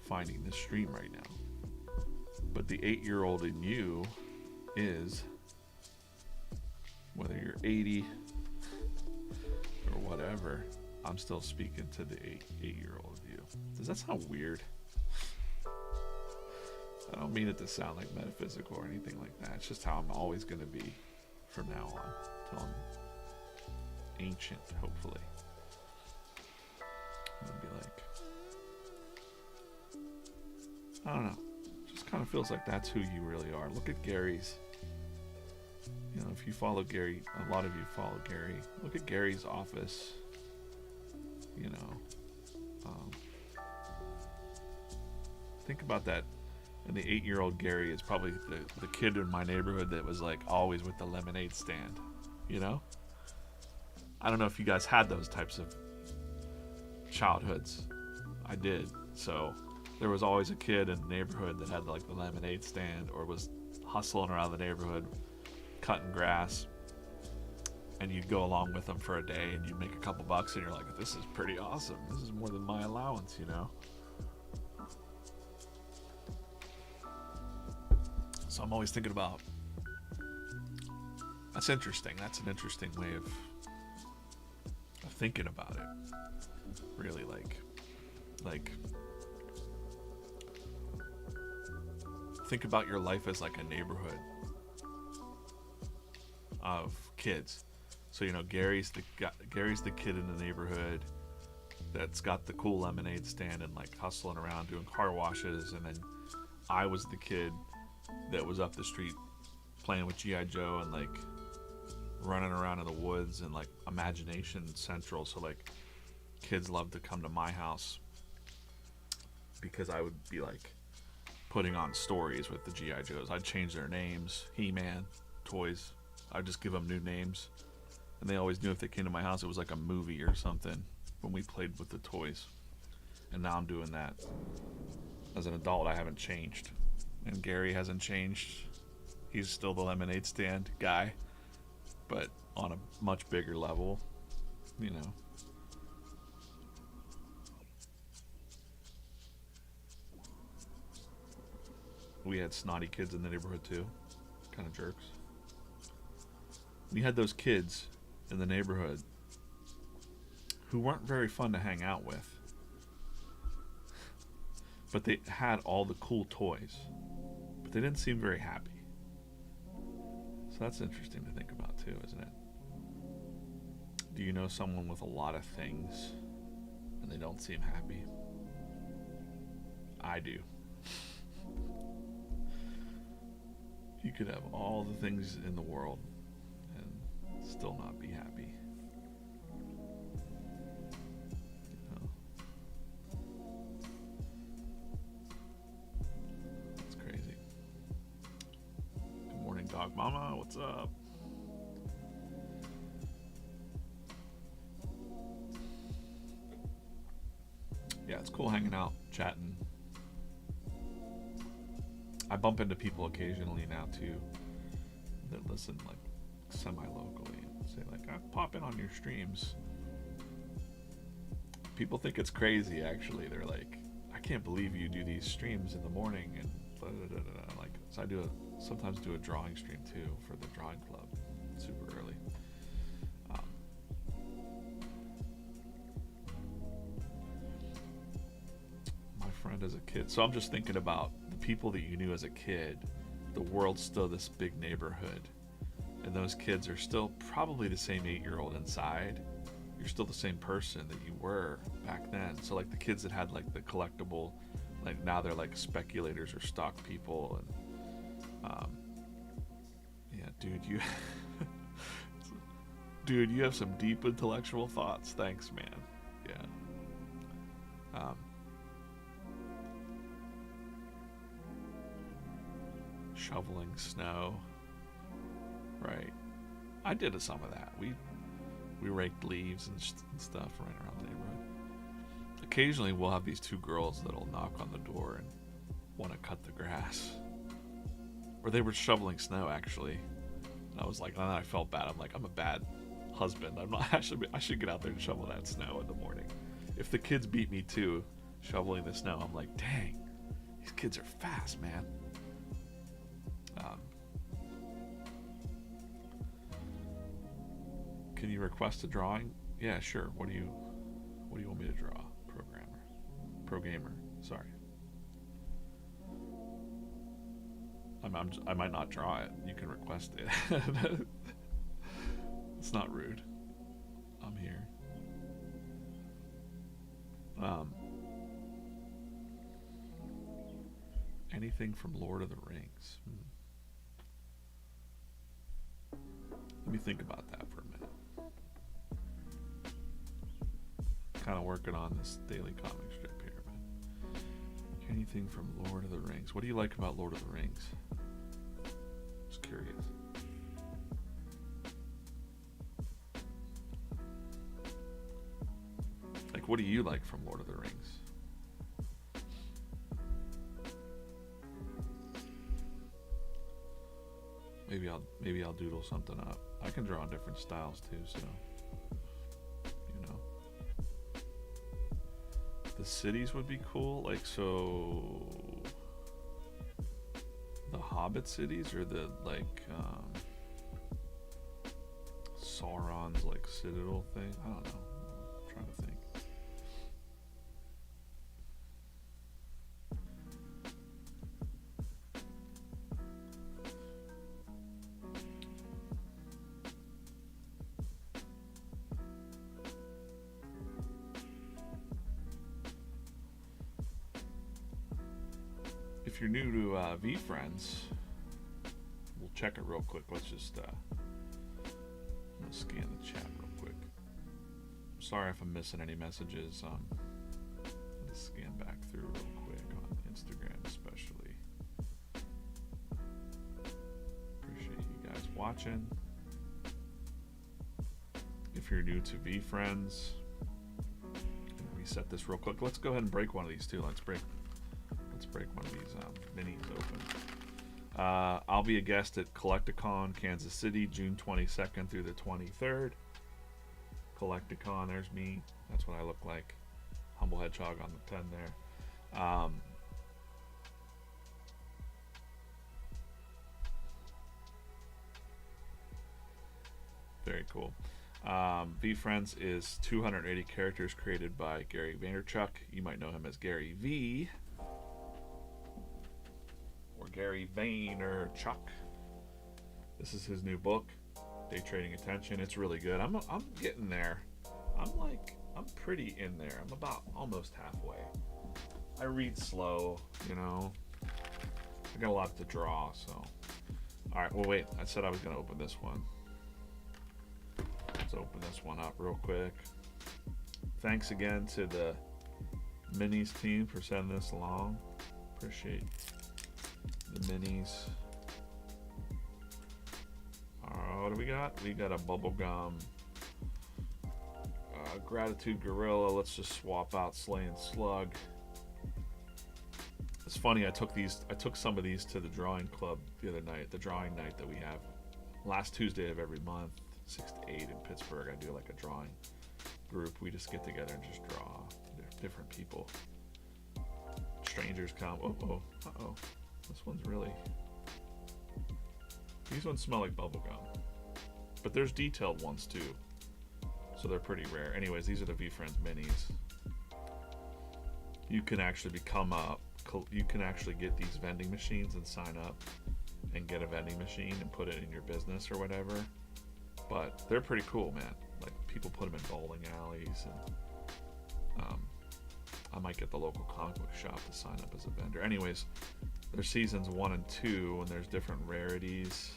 finding this stream right now. But the 8-year-old in you is, whether you're 80 or whatever, I'm still speaking to the 8-year-old of you. Does that sound weird? I don't mean it to sound like metaphysical or anything like that. It's just how I'm always going to be from now on till I'm ancient, hopefully. I'm going to be like, I don't know. It just kind of feels like that's who you really are. Look at Gary's. You know, if you follow Gary, a lot of you follow Gary. Look at Gary's office. You know, think about that. And the 8-year-old Gary is probably the kid in my neighborhood that was like always with the lemonade stand. You know? I don't know if you guys had those types of childhoods. I did. So there was always a kid in the neighborhood that had like the lemonade stand or was hustling around the neighborhood, cutting grass. And you'd go along with them for a day and you'd make a couple bucks and you're like, this is pretty awesome. This is more than my allowance, you know? So I'm always thinking about, that's interesting. That's an interesting way of thinking about it. Really like think about your life as like a neighborhood of kids. So, you know, Gary's the kid in the neighborhood that's got the cool lemonade stand and like hustling around doing car washes, and then I was the kid that was up the street playing with G.I. Joe and like running around in the woods and like imagination central. So like kids loved to come to my house because I would be like putting on stories with the G.I. Joes. I'd change their names, He-Man, toys. I'd just give them new names. And they always knew if they came to my house, it was like a movie or something when we played with the toys. And now I'm doing that. As an adult, I haven't changed. And Gary hasn't changed. He's still the lemonade stand guy, but on a much bigger level, you know. We had snotty kids in the neighborhood too. Kind of jerks. We had those kids in the neighborhood who weren't very fun to hang out with, but they had all the cool toys, but they didn't seem very happy. So that's interesting to think about too, isn't it? Do you know someone with a lot of things and they don't seem happy? I do. You could have all the things in the world and still not be happy. You know? That's crazy. Good morning, Dog Mama. What's up? Yeah, it's cool hanging out, chatting. I bump into people occasionally now too that listen like semi-locally and say like, I pop in on your streams. People think it's crazy actually. They're like, I can't believe you do these streams in the morning and blah, blah, blah, blah. Like, so I sometimes do a drawing stream too for the drawing club super early. Friend as a kid. So I'm just thinking about the people that you knew as a kid. The world's still this big neighborhood, and those kids are still probably the same 8-year-old inside. You're still the same person that you were back then. So like the kids that had like the collectible, like now they're like speculators or stock people, and yeah, dude, you have some deep intellectual thoughts. Thanks, man. Yeah. Shoveling snow, right? I did some of that. We raked leaves and stuff right around the neighborhood. Occasionally we'll have these two girls that'll knock on the door and want to cut the grass, or they were shoveling snow actually, and I was like, and then I felt bad. I'm like, I'm a bad husband. I'm not. I should get out there and shovel that snow in the morning. If the kids beat me too shoveling the snow, I'm like, dang, these kids are fast, man. Can you request a drawing? Yeah, sure. What do you want me to draw? Pro gamer. Sorry. I might not draw it. You can request it. It's not rude. I'm here. Anything from Lord of the Rings? Let me think about that for a minute. Kind of working on this daily comic strip here. But anything from Lord of the Rings? What do you like about Lord of the Rings? Just curious. Like, what do you like from Lord of the Rings? Maybe I'll doodle something up. I can draw in different styles too, so you know. The cities would be cool, like, so the Hobbit cities, or the like Sauron's like citadel thing. I don't know. I'm trying to think. If you're new to VeeFriends, we'll check it real quick. Let's just I'm gonna scan the chat real quick. Sorry if I'm missing any messages. Let's scan back through real quick on Instagram, especially. Appreciate you guys watching. If you're new to VeeFriends, reset this real quick. Let's go ahead and break one of these too. Let's break one of these minis open. I'll be a guest at Collecticon, Kansas City, June 22nd through the 23rd. Collecticon, there's me. That's what I look like. Humble Hedgehog on the 10 there. Very cool. VeeFriends is 280 characters created by Gary Vaynerchuk. You might know him as Gary V. Or Gary Vaynerchuk. This is his new book, Day Trading Attention. It's really good. I'm getting there. I'm pretty in there. I'm about almost halfway. I read slow, you know. I got a lot to draw, so. All right. Well, wait. I said I was gonna open this one. Let's open this one up real quick. Thanks again to the minis team for sending this along. Appreciate the minis. What do we got? We got a bubblegum gratitude gorilla. Let's just swap out Slay and Slug. It's funny, I took some of these to the drawing club the other night, the drawing night that we have last Tuesday of every month, 6 to 8 in Pittsburgh. I do like a drawing group. We just get together and just draw different people. Strangers come. Uh-oh. This one's really... These ones smell like bubblegum. But there's detailed ones too. So they're pretty rare. Anyways, these are the VeeFriends minis. You can actually you can actually get these vending machines and sign up and get a vending machine and put it in your business or whatever. But they're pretty cool, man. Like, people put them in bowling alleys, and I might get the local comic book shop to sign up as a vendor. Anyways, there's seasons 1 and 2, and there's different rarities.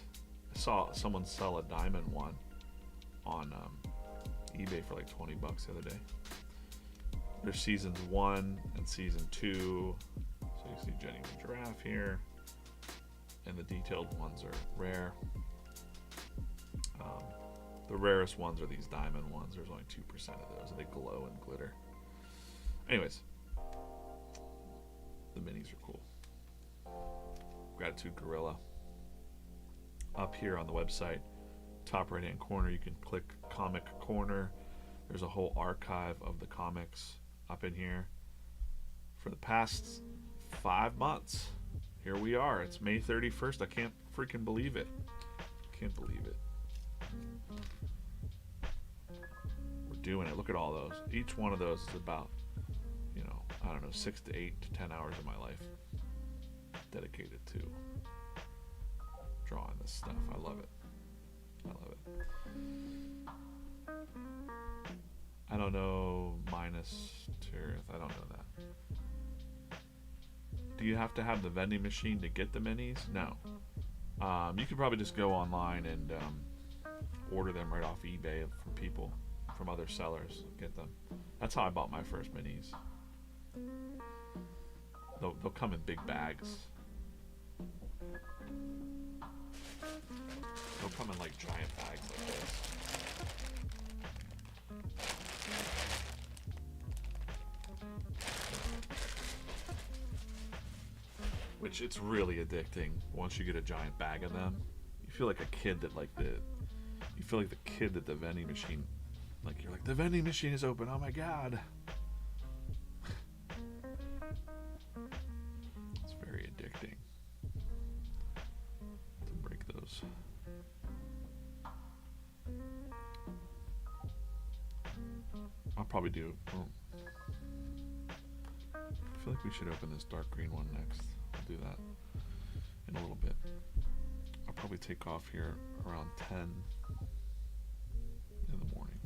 I saw someone sell a diamond one on eBay for like $20 the other day. There's seasons 1 and season 2. So you see Jenny the Giraffe here, and the detailed ones are rare. The rarest ones are these diamond ones. There's only 2% of those, and they glow and glitter. Anyways, the minis are cool. Gratitude Gorilla. Up here on the website, top right hand corner, you can click Comic Corner. There's a whole archive of the comics up in here for the past 5 months. Here we are. It's May 31st. I can't freaking believe it. Can't believe it. We're doing it. Look at all those. Each one of those is about, I don't know, 6 to 8 to 10 hours of my life dedicated to this stuff. I love it. I love it. I don't know minus Tirith. I don't know that. Do you have to have the vending machine to get the minis? No. You could probably just go online and order them right off eBay from people, from other sellers. Get them. That's how I bought my first minis. They'll come in big bags. They'll come in like giant bags like this. Which it's really addicting once you get a giant bag of them. You feel like a kid that you feel like the kid at the vending machine. Like you're like, the vending machine is open. Oh my god. It's very addicting to break those. I'll probably do. I feel like we should open this dark green one next. I'll do that in a little bit. I'll probably take off here around 10 in the morning.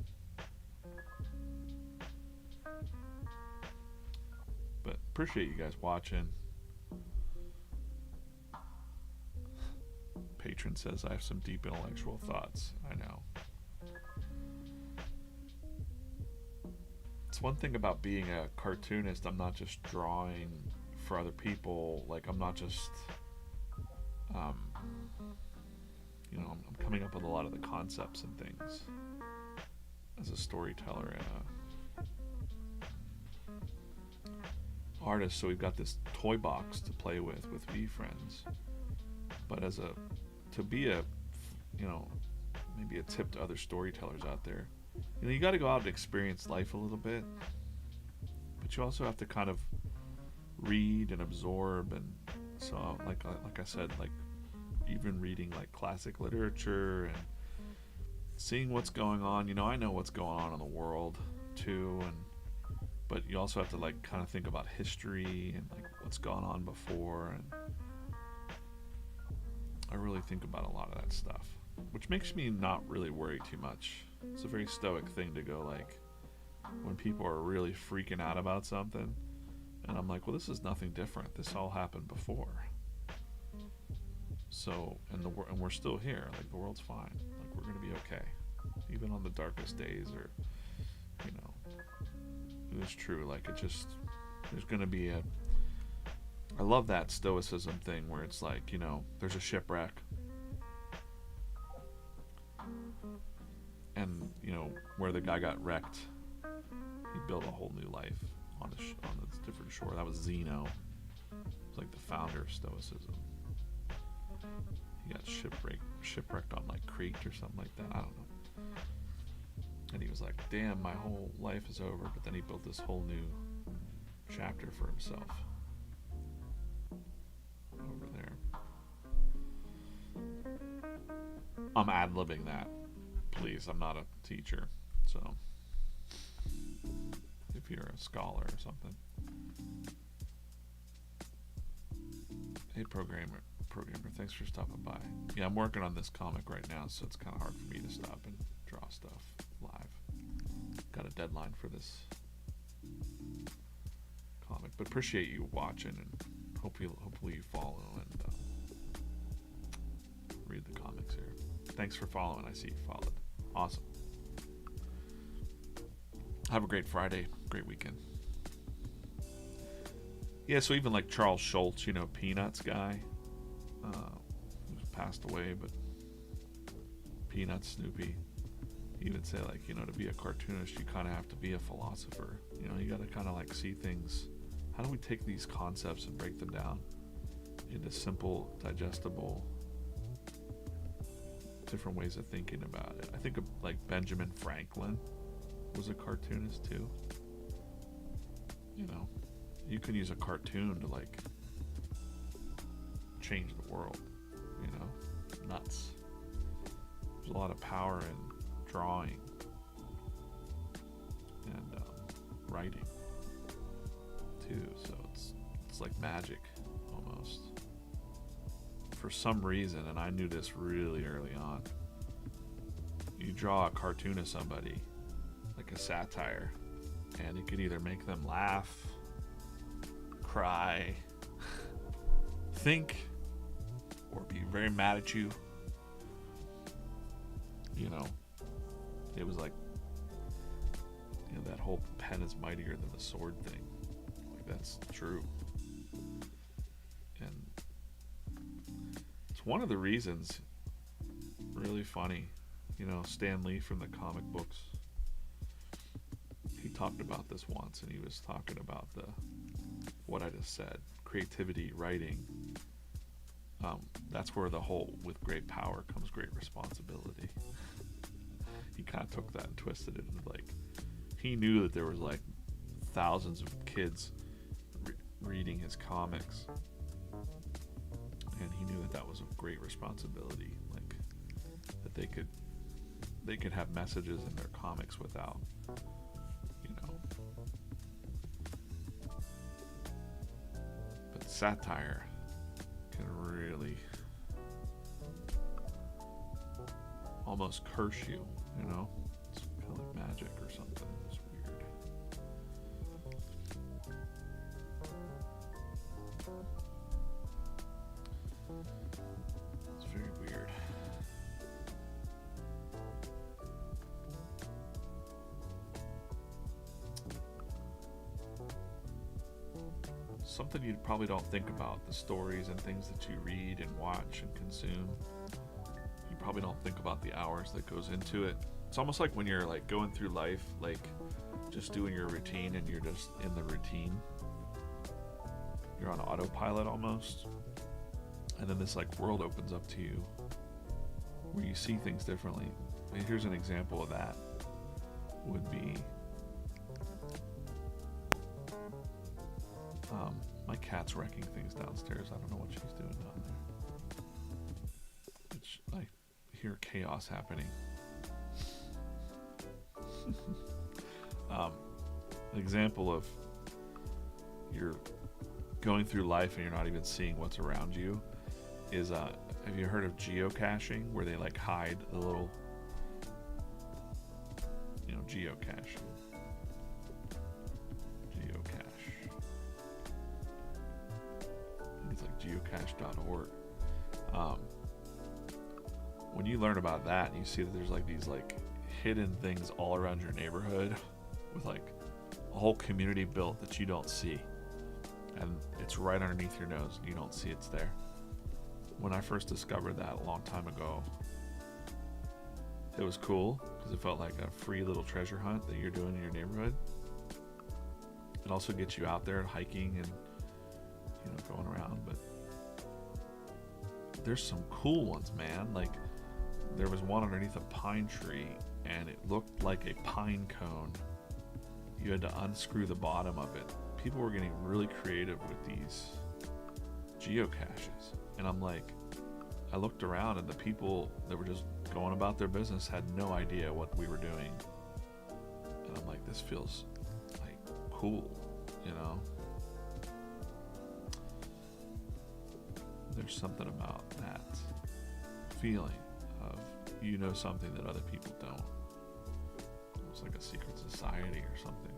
But appreciate you guys watching. Patron says I have some deep intellectual thoughts. I know. It's one thing about being a cartoonist. I'm not just drawing for other people. Like I'm not just I'm coming up with a lot of the concepts and things as a storyteller and a artist. So we've got this toy box to play with VeeFriends, but to be a maybe a tip to other storytellers out there, you got to go out and experience life a little bit, but you also have to kind of read and absorb. And so like I said, like even reading like classic literature and seeing what's going on. I know what's going on in the world too, but you also have to like kind of think about history and like what's gone on before, and I really think about a lot of that stuff, which makes me not really worry too much. It's a very stoic thing to go like when people are really freaking out about something, and I'm like, well, this is nothing different. This all happened before. So, and we're still here. Like the world's fine. Like we're gonna be okay, even on the darkest days. Or, it is true. Like there's gonna be I love that stoicism thing where it's like, there's a shipwreck, and where the guy got wrecked, he built a whole new life on a different shore. That was Zeno. It's like the founder of stoicism. He got shipwrecked on like Crete or something like that. I don't know. And he was like, damn, my whole life is over. But then he built this whole new chapter for himself over there. I'm ad-libbing that. Please, I'm not a teacher. So if you're a scholar or something. Hey, programmer, thanks for stopping by. Yeah, I'm working on this comic right now, so it's kind of hard for me to stop and draw stuff live. Got a deadline for this comic, but appreciate you watching, and hopefully you follow and read the comics here. Thanks for following. I see you followed. Awesome. Have a great Friday, great weekend. Yeah, so even like Charles Schultz, Peanuts guy, who's passed away, but Peanuts, Snoopy, he would say like, to be a cartoonist, you kind of have to be a philosopher. You got to kind of like see things. How do we take these concepts and break them down into simple, digestible, different ways of thinking about it? I think of like Benjamin Franklin was a cartoonist too. You can use a cartoon to like change the world. Nuts. There's a lot of power in drawing and writing too. So it's like magic almost. for some reason, and I knew this really early on, you draw a cartoon of somebody, like a satire, and it could either make them laugh, cry, think, or be very mad at you. You know, it was like, you know, that whole pen is mightier than the sword thing. Like, that's true. And it's one of the reasons, really funny, you know, Stan Lee from the comic books, he talked about this once, and he was talking about what I just said, creativity, writing. That's where the whole, with great power comes great responsibility. He kind of took that and twisted it into, like, he knew that there was like thousands of kids reading his comics, and he knew that that was a great responsibility, like that they could have messages in their comics without, you know. But satire can really almost curse you, you know. It's kind of like magic or something. It's weird. It's very weird. Something you probably don't think about, the stories and things that you read and watch and consume. You probably don't think about the hours that goes into it. It's almost like when you're like going through life, like just doing your routine, and you're just in the routine. You're on autopilot almost. And then this like world opens up to you where you see things differently. And here's an example of that. Would be my cat's wrecking things downstairs. I don't know what she's doing down there. I hear chaos happening. An example of you're going through life and you're not even seeing what's around you is have you heard of geocaching, where they like hide the little, you know, geocaching. It's like geocache.org. When you learn about that and you see that there's like these like hidden things all around your neighborhood with like a whole community built that you don't see, and it's right underneath your nose and you don't see it's there. When I first discovered that a long time ago, it was cool because it felt like a free little treasure hunt that you're doing in your neighborhood. It also gets you out there hiking and, you know, going around. But there's some cool ones, man. Like there was one underneath a pine tree and it looked like a pine cone. You had to unscrew the bottom of it. People were getting really creative with these geocaches, and I'm like, I looked around and the people that were just going about their business had no idea what we were doing, and I'm like, this feels like cool, you know. There's something about that feeling of, you know, something that other people don't. It's like a secret society or something.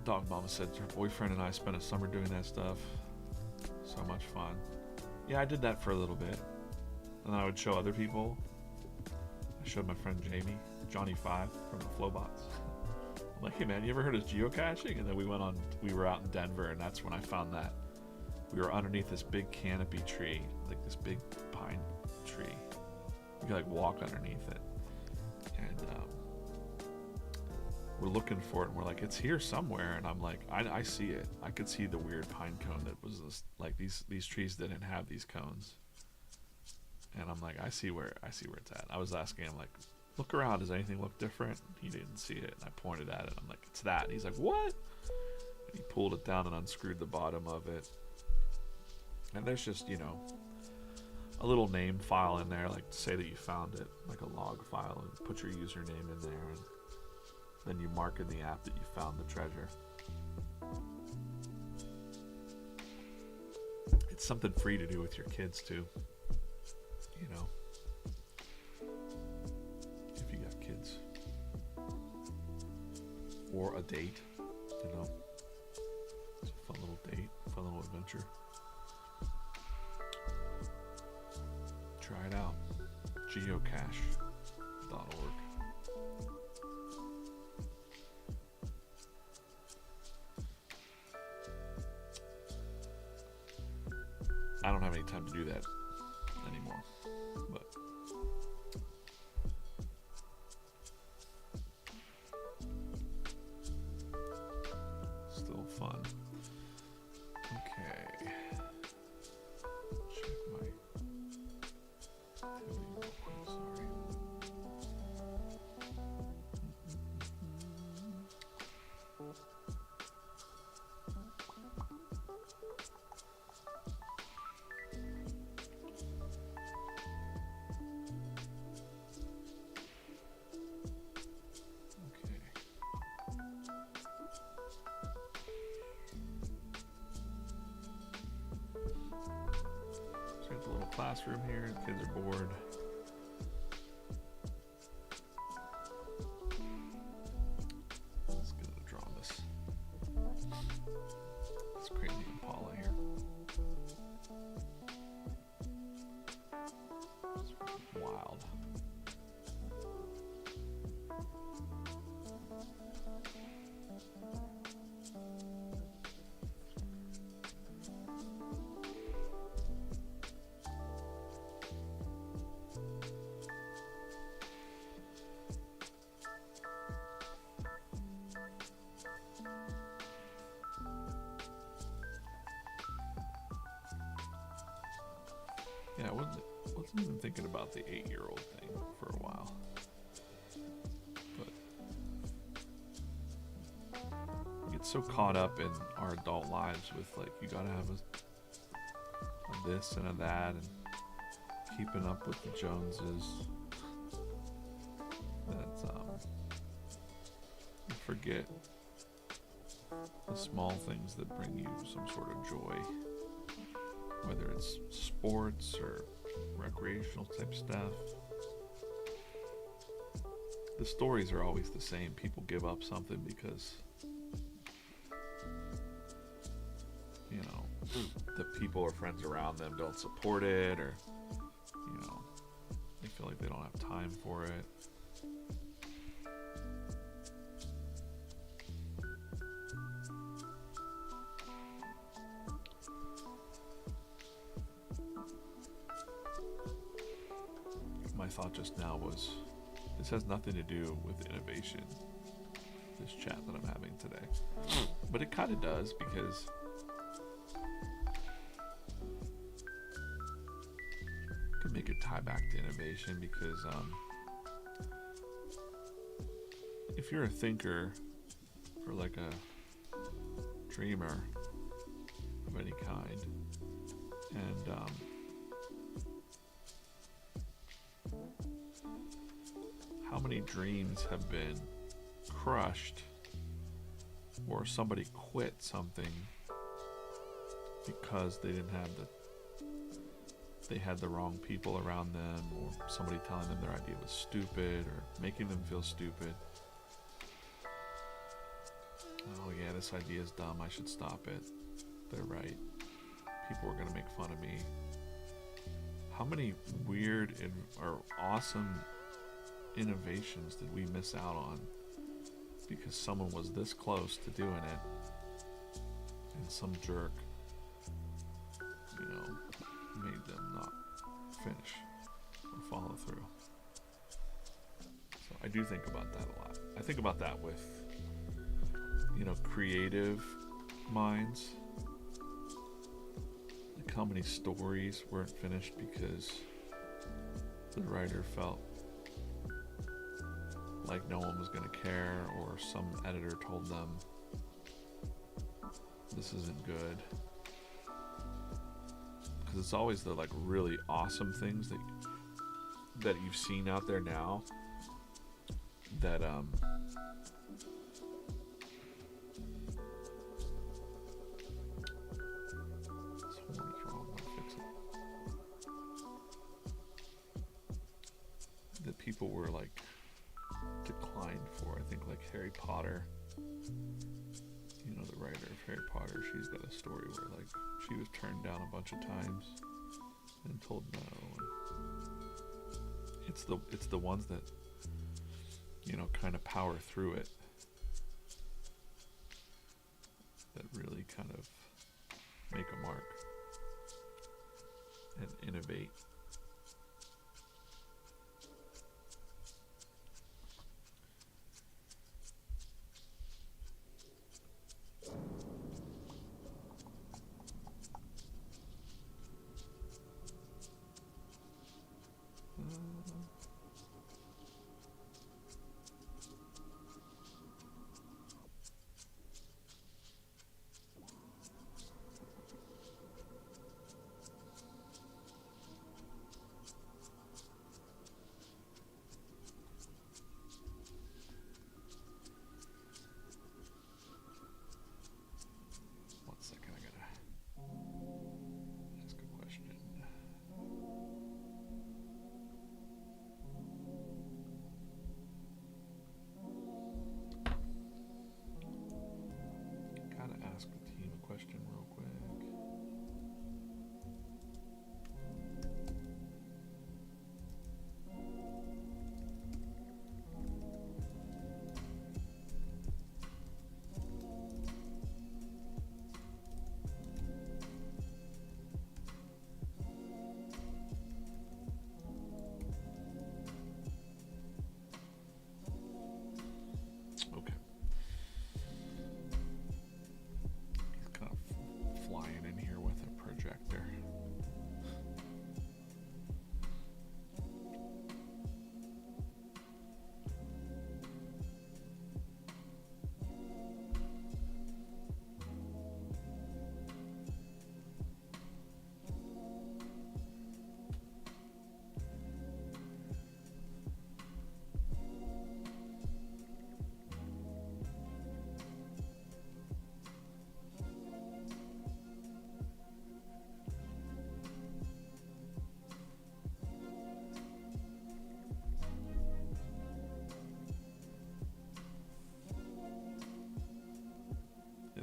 Dog Mama said her boyfriend and I spent a summer doing that stuff. So much fun. Yeah, I did that for a little bit. And then I would show other people. I showed my friend Jamie, Johnny5 from the Flowbots. I'm like, hey man, you ever heard of geocaching? And then we were out in Denver, and that's when I found that. We were underneath this big canopy tree, like this big pine tree. You could like walk underneath it. And we're looking for it, and we're like, it's here somewhere. And I'm like, I see it. I could see the weird pine cone that was this, like these trees didn't have these cones. And I'm like, I see where it's at. I was asking him, like, look around, does anything look different? He didn't see it, and I pointed at it. I'm like, it's that. And he's like, what? And he pulled it down and unscrewed the bottom of it. And there's just, you know, a little name file in there, like to say that you found it, like a log file, and put your username in there, and then you mark in the app that you found the treasure. It's something free to do with your kids too. You know, if you got kids, or a date. You know, it's a fun little date, fun little adventure. Try it out. Geocache.org. I don't have any time to do that anymore, but still fun. Okay. Check my activity real quick, sorry. Classroom here, kids are bored. Let's get to draw this. It's crazy Impala here. It's wild. Yeah, I wasn't even thinking about the 8-year-old thing for a while. But we get so caught up in our adult lives with, like, you gotta have a this and a that and keeping up with the Joneses that you forget the small things that bring you some sort of joy. Whether it's sports or recreational type stuff. The stories are always the same. People give up something because, you know, the people or friends around them don't support it, or, you know, they feel like they don't have time for it. My thought just now was, this has nothing to do with innovation, this chat that I'm having today. But it kind of does, because I could make a tie back to innovation, because if you're a thinker or like a dreamer of any kind, and how many dreams have been crushed, or somebody quit something because they didn't have they had the wrong people around them, or somebody telling them their idea was stupid or making them feel stupid. Oh yeah, this idea is dumb, I should stop it. They're right. People are gonna make fun of me. How many weird or awesome innovations did we miss out on because someone was this close to doing it and some jerk, you know, made them not finish or follow through? So I do think about that a lot. I think about that with, you know, creative minds. Like how many stories weren't finished because the writer felt like no one was going to care, or some editor told them this isn't good. Because it's always the like really awesome things that you've seen out there now that this horn is wrong people were like declined for. I think like Harry Potter. You know, the writer of Harry Potter, she's got a story where like she was turned down a bunch of times and told no. And it's the ones that, you know, kind of power through it that really kind of make a mark and innovate.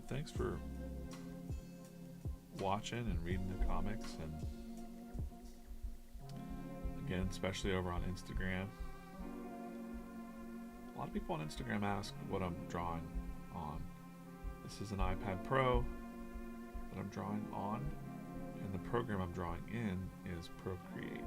Thanks for watching and reading the comics, and again, especially over on Instagram. A lot of people on Instagram ask what I'm drawing on. This is an iPad Pro that I'm drawing on, and the program I'm drawing in is Procreate.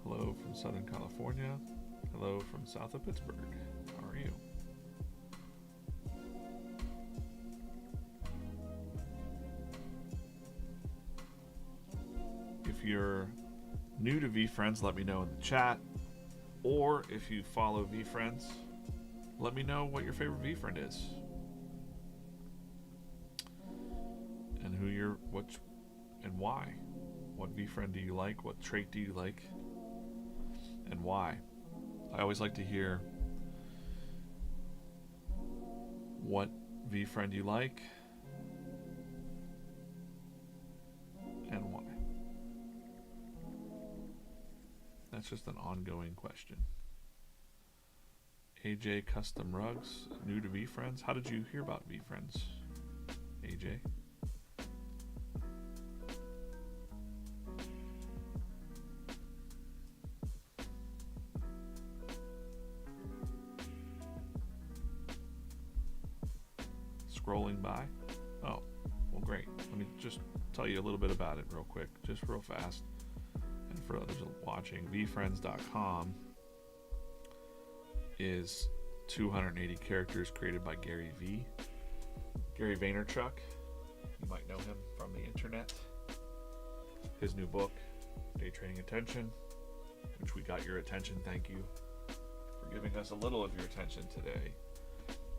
Hello from Southern California. Hello from south of Pittsburgh. How are you? If you're new to VeeFriends, let me know in the chat. Or if you follow VeeFriends, let me know what your favorite VeeFriend is. And and why. What VeeFriend do you like? What trait do you like? And why? I always like to hear what VeeFriend you like and why. That's just an ongoing question. AJ Custom Rugs, new to VeeFriends. How did you hear about VeeFriends, AJ? Scrolling by. Oh, well, great. Let me just tell you a little bit about it real quick, just real fast. And for others watching, VeeFriends.com is 280 characters created by Gary Vaynerchuk. You might know him from the internet. His new book, Day Trading Attention, which we got your attention. Thank you for giving us a little of your attention today.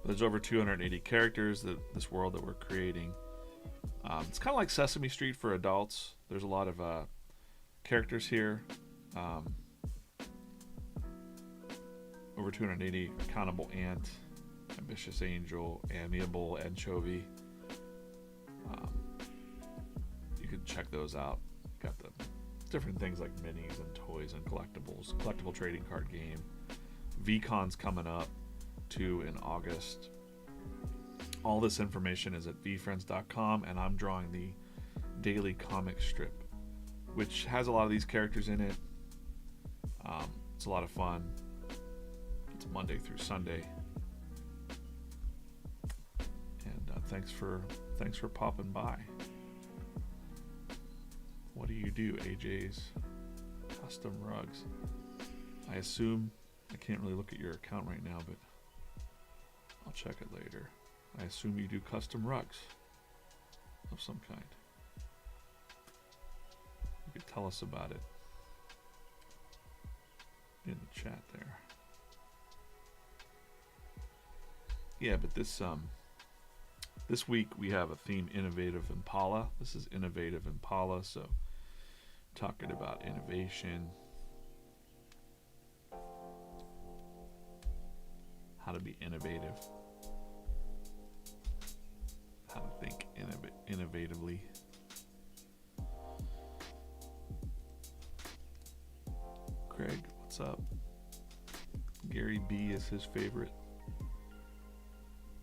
There's over 280 characters this world that we're creating. It's kind of like Sesame Street for adults. There's a lot of characters here. Over 280. Accountable Ant, Ambitious Angel, Amiable Anchovy. You can check those out. Got the different things like minis and toys and collectibles. Collectible trading card game. VCon's coming up too in August. All this information is at VeeFriends.com, and I'm drawing the daily comic strip, which has a lot of these characters in it. It's a lot of fun. It's Monday through Sunday. And thanks for popping by. What do you do, AJ's Custom Rugs? I assume, I can't really look at your account right now, but I'll check it later. I assume you do custom rugs of some kind. You could tell us about it in the chat there. Yeah, but this week we have a theme, Innovative Impala. This is Innovative Impala, so talking about innovation, how to be innovative, how to think innovatively. Craig, what's up? Gary B is his favorite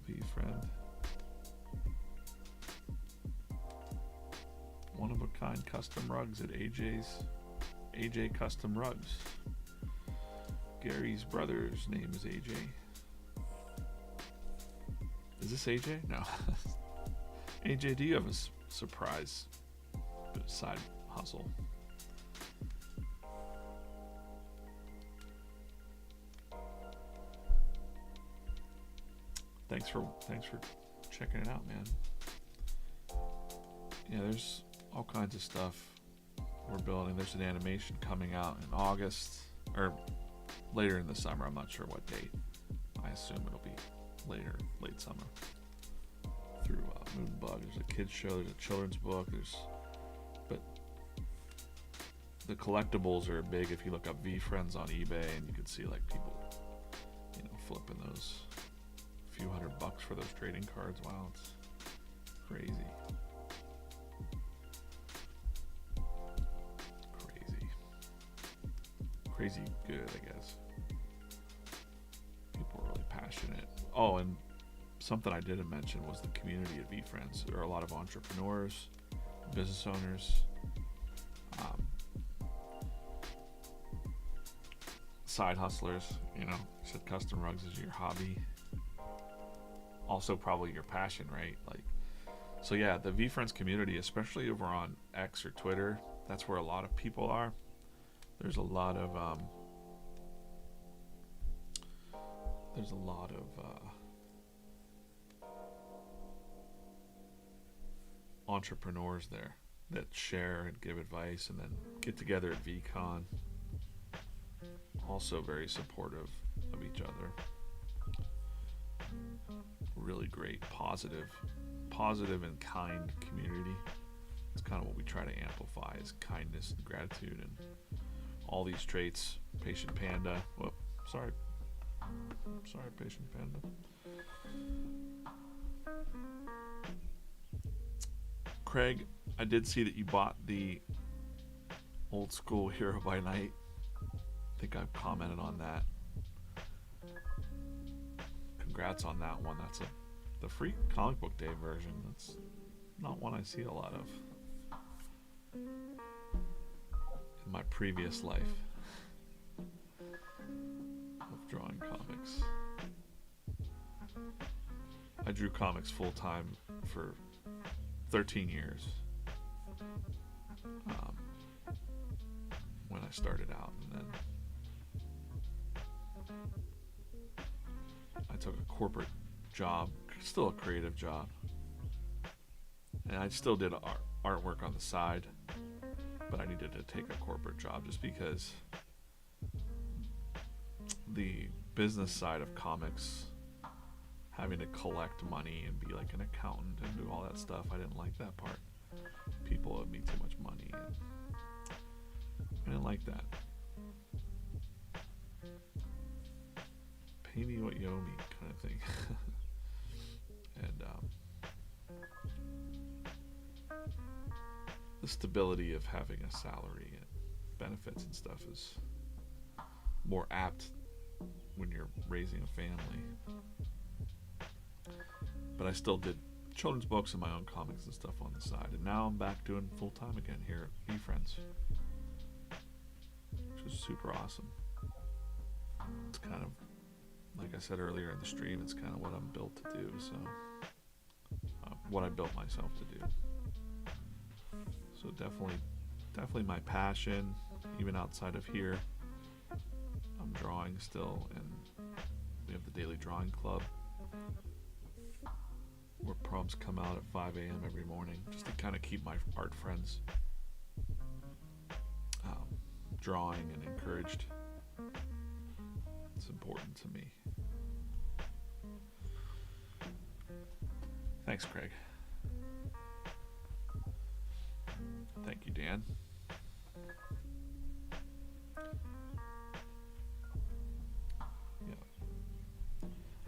VeeFriend. One of a kind custom rugs at AJ Custom Rugs. Gary's brother's name is AJ. Is this AJ? No. AJ, do you have a surprise side hustle? Thanks for checking it out, man. Yeah, there's all kinds of stuff we're building. There's an animation coming out in August, or later in the summer. I'm not sure what date. I assume it'll be late summer. Through Moonbug. There's a kids show. There's a children's book. But the collectibles are big. If you look up VeeFriends on eBay, and you can see like people, flipping those few $100 for those trading cards. Wow, it's crazy. Crazy good, I guess. People are really passionate. Oh, and something I didn't mention was the community at VeeFriends. There are a lot of entrepreneurs, business owners, side hustlers. You said custom rugs is your hobby. Also, probably your passion, right? So yeah, the VeeFriends community, especially over on X or Twitter, that's where a lot of people are. There's a lot of entrepreneurs there that share and give advice and then get together at VCon. Also very supportive of each other. Really great, positive and kind community. It's kind of what we try to amplify, is kindness and gratitude and all these traits. Patient Panda. Whoop, sorry, Patient Panda. Craig, I did see that you bought the old school Hero by Night. I think I've commented on that. Congrats on that one. That's the free comic book day version. That's not one I see a lot of in my previous life of drawing comics. I drew comics full time for 13 years when I started out, and then I took a corporate job, still a creative job, and I still did artwork on the side, but I needed to take a corporate job just because the business side of comics, having to collect money and be like an accountant and do all that stuff, I didn't like that part. People owed me too much money, and I didn't like that. Pay me what you owe me kind of thing. And the stability of having a salary and benefits and stuff is more apt when you're raising a family. But I still did children's books and my own comics and stuff on the side, and now I'm back doing full time again here at VeeFriends, which is super awesome. It's kind of, like I said earlier in the stream, it's kind of what I'm built to do. So what I built myself to do. So definitely my passion, even outside of here. I'm drawing still, and we have the daily drawing club where prompts come out at 5 a.m. every morning just to kind of keep my art friends drawing and encouraged. It's important to me. Thanks, Craig. Thank you, Dan. Yeah.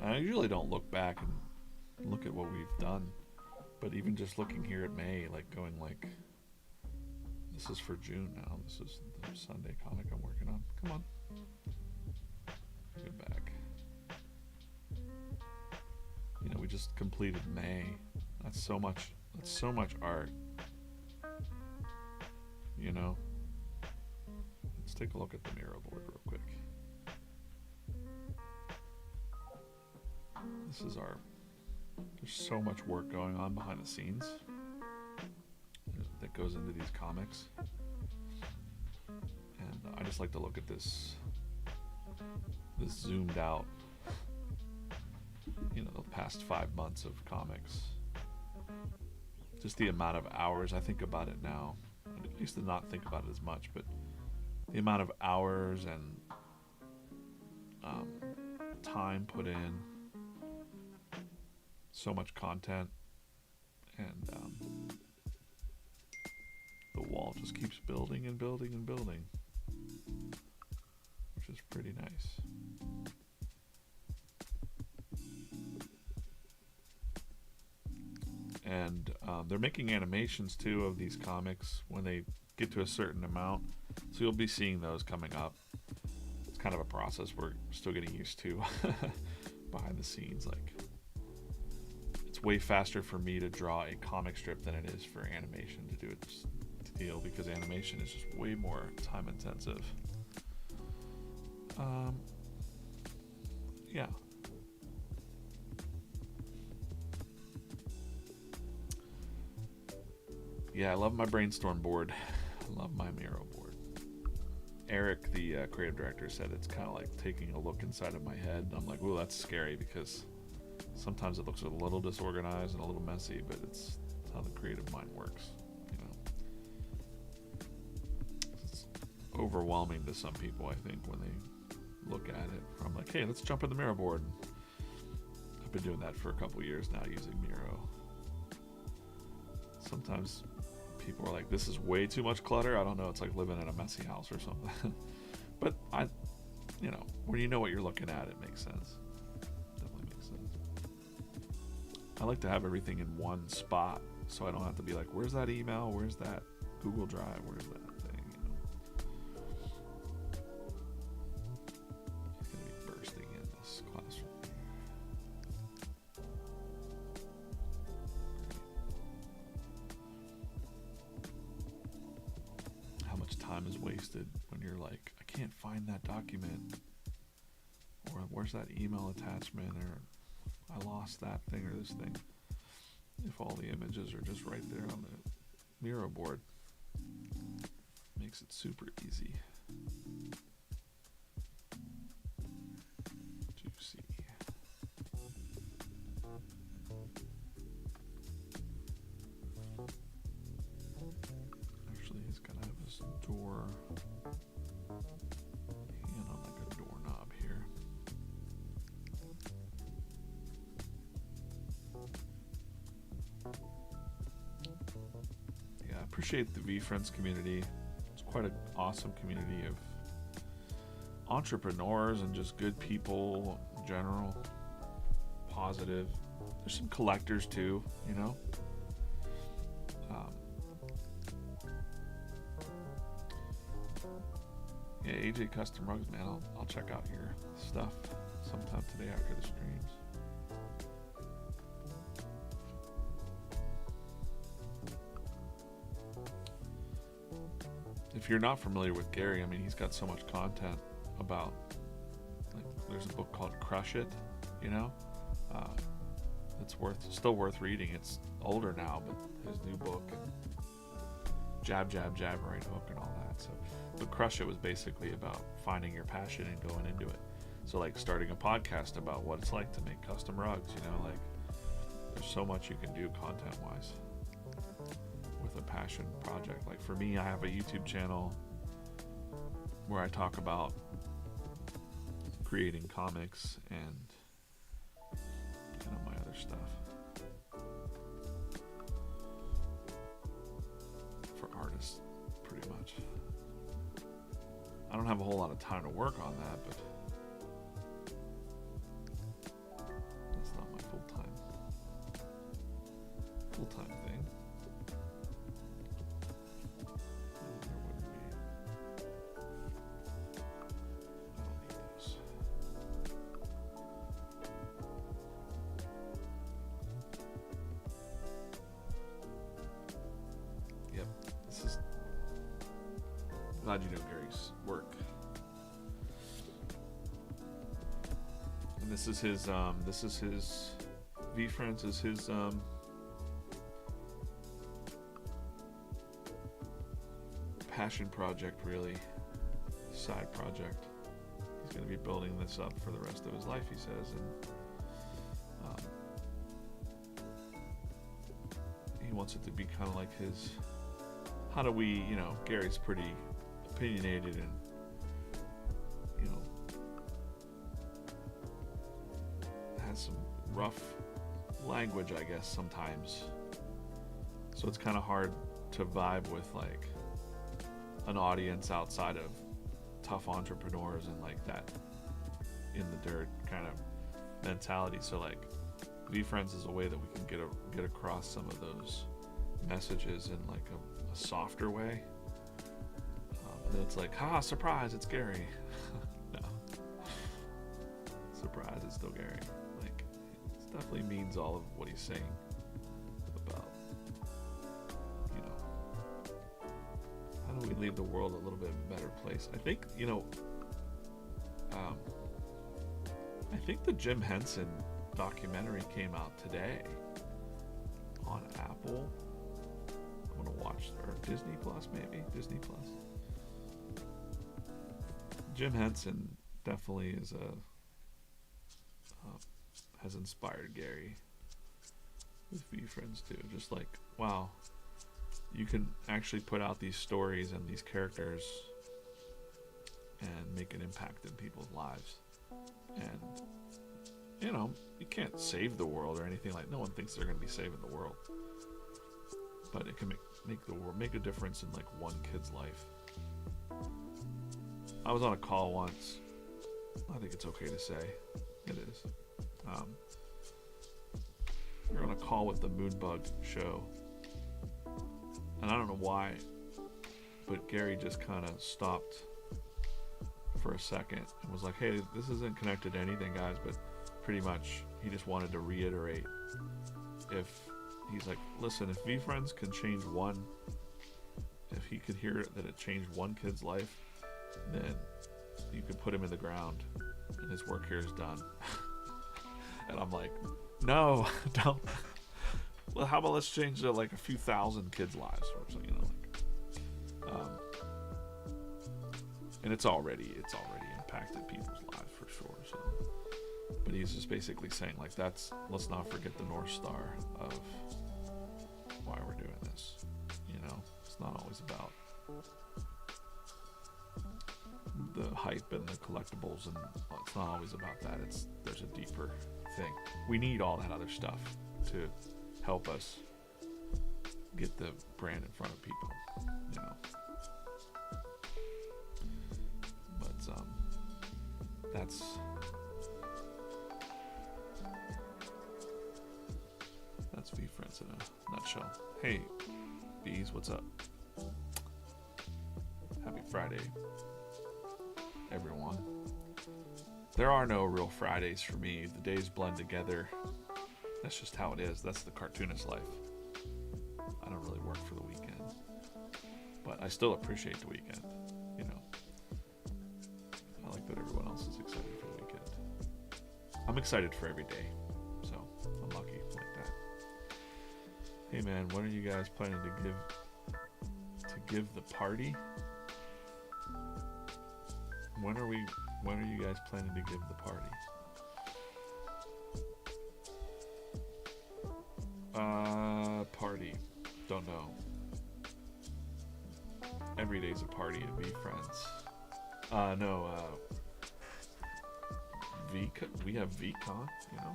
I usually don't look back and look at what we've done, but even just looking here at May, like going like, this is for June now. This is the Sunday comic I'm working on. Come on. Go back. You know, we just completed May. That's so much art. You know? Let's take a look at the Miro board real quick. This is there's so much work going on behind the scenes that goes into these comics. And I just like to look at this zoomed out, you know, the past 5 months of comics. Just the amount of hours. I think about it now. I used to not think about it as much, but the amount of hours and time put in, so much content, and the wall just keeps building and building and building, which is pretty nice. And they're making animations too of these comics when they get to a certain amount, so you'll be seeing those coming up. It's kind of a process we're still getting used to behind the scenes. Like, it's way faster for me to draw a comic strip than it is for animation to do its deal, because animation is just way more time intensive. Yeah. Yeah, I love my brainstorm board. I love my Miro board. Eric, the creative director, said it's kind of like taking a look inside of my head. I'm like, ooh, that's scary, because sometimes it looks a little disorganized and a little messy, but it's how the creative mind works, you know. It's overwhelming to some people, I think, when they look at it. I'm like, hey, let's jump in the Miro board. I've been doing that for a couple years now, using Miro. Sometimes people are like, this is way too much clutter. I don't know, it's like living in a messy house or something. But you know, when you know what you're looking at, it makes sense. Definitely makes sense. I like to have everything in one spot, so I don't have to be like, where's that email? Where's that Google Drive? Where's that thing? You know? It's gonna be bursting in this classroom. Time is wasted when you're like, I can't find that document, or where's that email attachment, or I lost that thing or this thing. If all the images are just right there on the Miro board, makes it super easy to see. He's gotta have his door hanging on like a doorknob here. Yeah, I appreciate the VeeFriends community. It's quite an awesome community of entrepreneurs and just good people in general. positive. There's some collectors too, you know. Yeah, AJ Custom Rugs, man. I'll check out your stuff sometime today after the streams. If you're not familiar with Gary, I mean, he's got so much content about, like, there's a book called Crush It, you know. It's still worth reading. It's older now, but his new book, and Jab, Jab, Jab, Right Hook, and all that. So, but Crush It was basically about finding your passion and going into it. So, like, starting a podcast about what it's like to make custom rugs, you know, like, there's so much you can do content-wise with a passion project. Like, for me, I have a YouTube channel where I talk about creating comics and, you know, my other stuff for artists, pretty much. I don't have a whole lot of time to work on that, but that's not my full-time thing. There wouldn't be. I don't need those. Yep, this is. Glad you know Gary's work. And this is his VeeFriends is his passion project, really, side project. He's going to be building this up for the rest of his life, he says, and he wants it to be kind of like his, how do we, you know, Gary's pretty opinionated and, you know, has some rough language, I guess, sometimes. So it's kind of hard to vibe with, like, an audience outside of tough entrepreneurs and, like, that in the dirt kind of mentality. So, like, VeeFriends is a way that we can get across some of those messages in, like, a softer way. And it's like, ha, surprise, it's Gary. No. Surprise, it's still Gary. Like, it definitely means all of what he's saying about, you know, how do we leave the world a little bit better place? I think, you know, I think the Jim Henson documentary came out today on Apple. I'm gonna watch, or Disney Plus, maybe Disney Plus. Jim Henson definitely is has inspired Gary with VeeFriends too. Just like, wow, you can actually put out these stories and these characters and make an impact in people's lives. And, you know, you can't save the world or anything. Like, no one thinks they're going to be saving the world, but it can make a difference in, like, one kid's life. I was on a call once. I think it's okay to say. It is. You're on a call with the Moonbug show. And I don't know why, but Gary just kind of stopped for a second and was like, hey, this isn't connected to anything, guys, but pretty much he just wanted to reiterate, if he's like, listen, if VeeFriends can change one, if he could hear that it changed one kid's life, then you could put him in the ground and his work here is done. And I'm like, no, don't. Well, how about let's change to like a few thousand kids' lives or something, you know, like, and it's already impacted people's lives for sure. So, but he's just basically saying, like, let's not forget the North Star of why we're doing this. You know, it's not always about the hype and the collectibles, and it's not always about that. There's a deeper thing. We need all that other stuff to help us get the brand in front of people, you know. But That's VeeFriends in a nutshell. Hey, bees, what's up? Happy Friday, everyone. There are no real Fridays for me. The days blend together. That's just how it is. That's the cartoonist life. I don't really work for the weekend, but I still appreciate the weekend. You know, I like that everyone else is excited for the weekend. I'm excited for every day, so I'm lucky like that. Hey man, when are you guys planning to give the party? When are you guys planning to give the party? Party. Don't know. Every day's a party at VeeFriends. No, we have VCon, you know?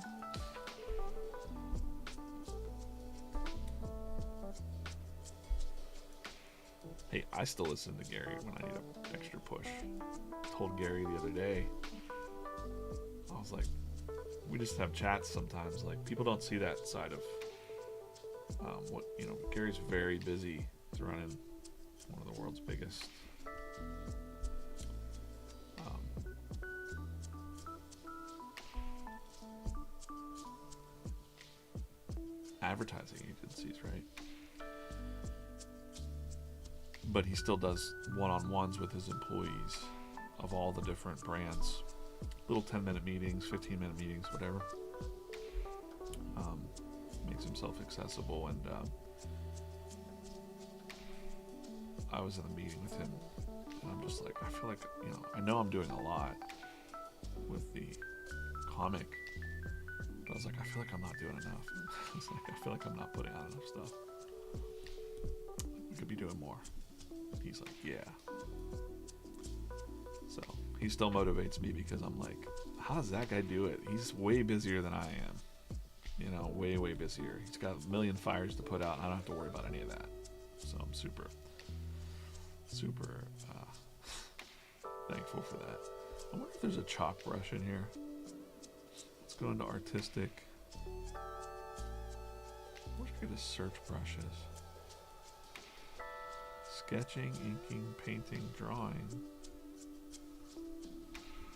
Hey, I still listen to Gary when I need an extra push. I told Gary the other day, I was like, we just have chats sometimes. Like, people don't see that side of Gary's very busy. He's running one of the world's biggest advertising agencies, right? But he still does one-on-ones with his employees of all the different brands. Little 10-minute meetings, 15-minute meetings, whatever. Makes himself accessible, and I was in the meeting with him, and I'm just like, I feel like, I know I'm doing a lot with the comic, but I was like, I feel like I'm not doing enough. It's like, I feel like I'm not putting out enough stuff. We could be doing more. He's like, yeah. So he still motivates me because I'm like, how does that guy do it? He's way busier than I am. Way, way busier. He's got a million fires to put out, and I don't have to worry about any of that. So I'm super, super thankful for that. I wonder if there's a chalk brush in here. Let's go into artistic. Where's the search brushes? Sketching, inking, painting, drawing.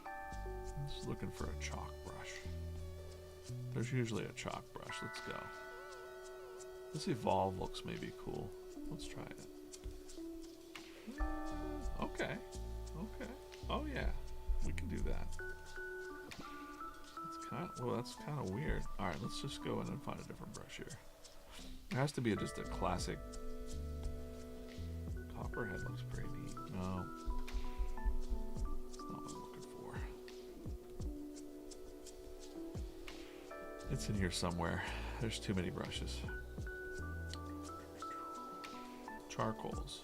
I'm just looking for a chalk brush. There's usually a chalk brush. Let's go. This evolve looks maybe cool. Let's try it. Okay. Oh yeah, we can do that. That's kind of weird. All right, let's just go in and find a different brush here. There has to be just a classic. Copperhead looks pretty neat. No, it's not what I'm looking for. It's in here somewhere. There's too many brushes. Charcoals.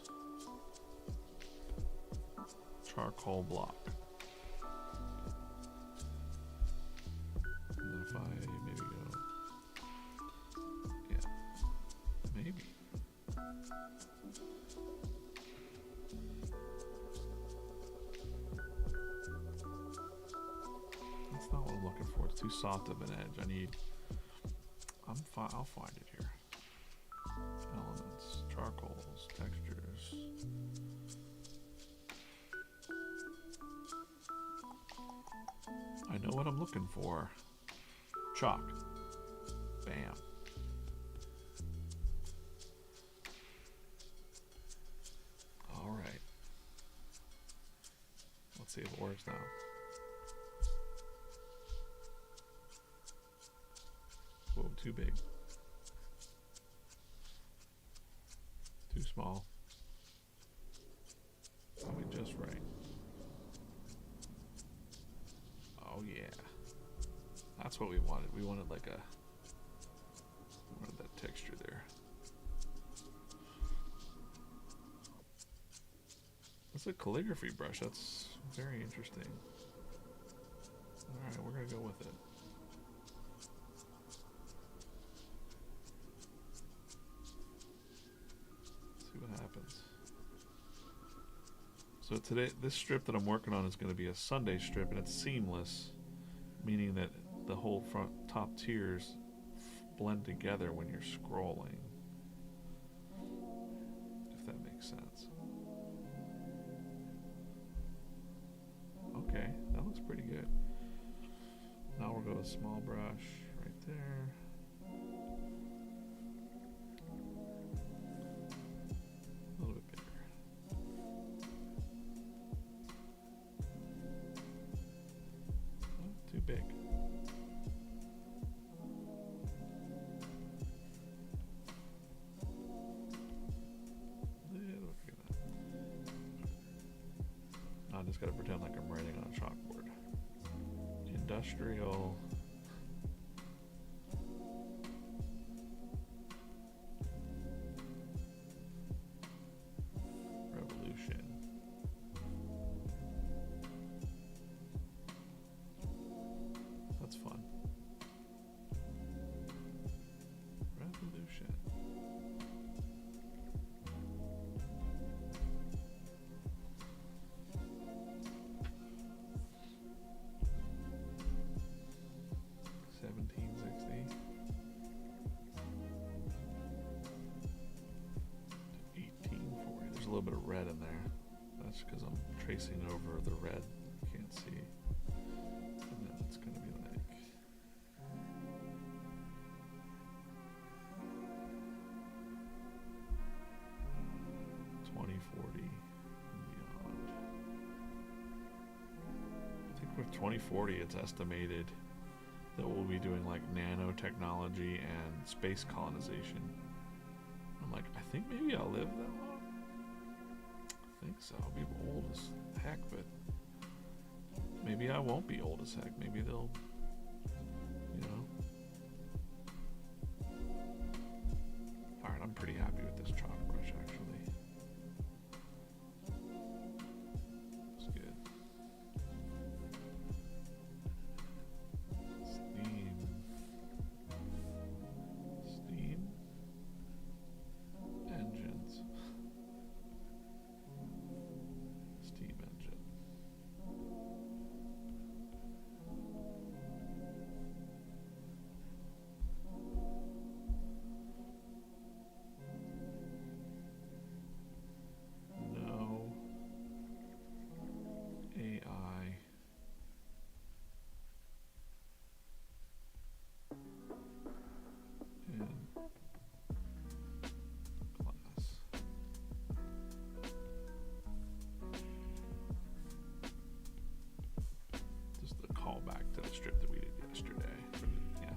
Charcoal block. And then if I maybe go, yeah, maybe. That's not what I'm looking for. It's too soft of an edge. I'll find it here. Elements, charcoals, textures. I know what I'm looking for. Chalk. Bam. All right. Let's see if it works now. Whoa, too big. Too small. Probably just right. Oh yeah. That's what we wanted. We wanted that texture there. That's a calligraphy brush. That's very interesting. Alright, we're gonna go with it. See what happens. So today, this strip that I'm working on is going to be a Sunday strip, and it's seamless, meaning that the whole top tiers blend together when you're scrolling, if that makes sense. Okay, that looks pretty good. Now we'll go with small brush right there. A little bit bigger. Oh, too big. I just gotta pretend like I'm writing on a chalkboard. Industrial. Revolution. That's fun. Revolution. There's a little bit of red in there. That's because I'm tracing over the red. You can't see. And then it's going to be like 2040 and beyond. I think with 2040 it's estimated that we'll be doing like nanotechnology and space colonization. I'm like, I think maybe I'll live that long. I think so. I'll be old as heck, but maybe I won't be old as heck. Maybe they'll, you know. Alright, I'm pretty happy with this chalk brush actually. It's good. Steam engines. Steam engine. No AI. In class. Just a callback to the strip that we did yesterday. Yeah.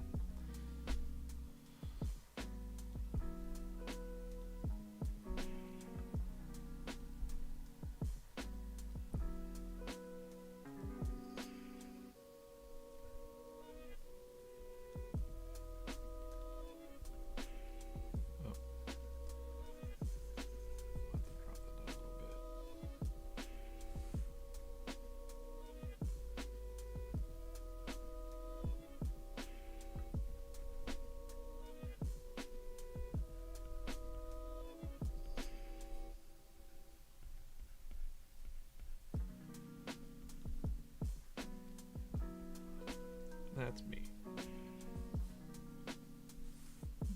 Oh. I'll have to drop that down a little bit. That's me.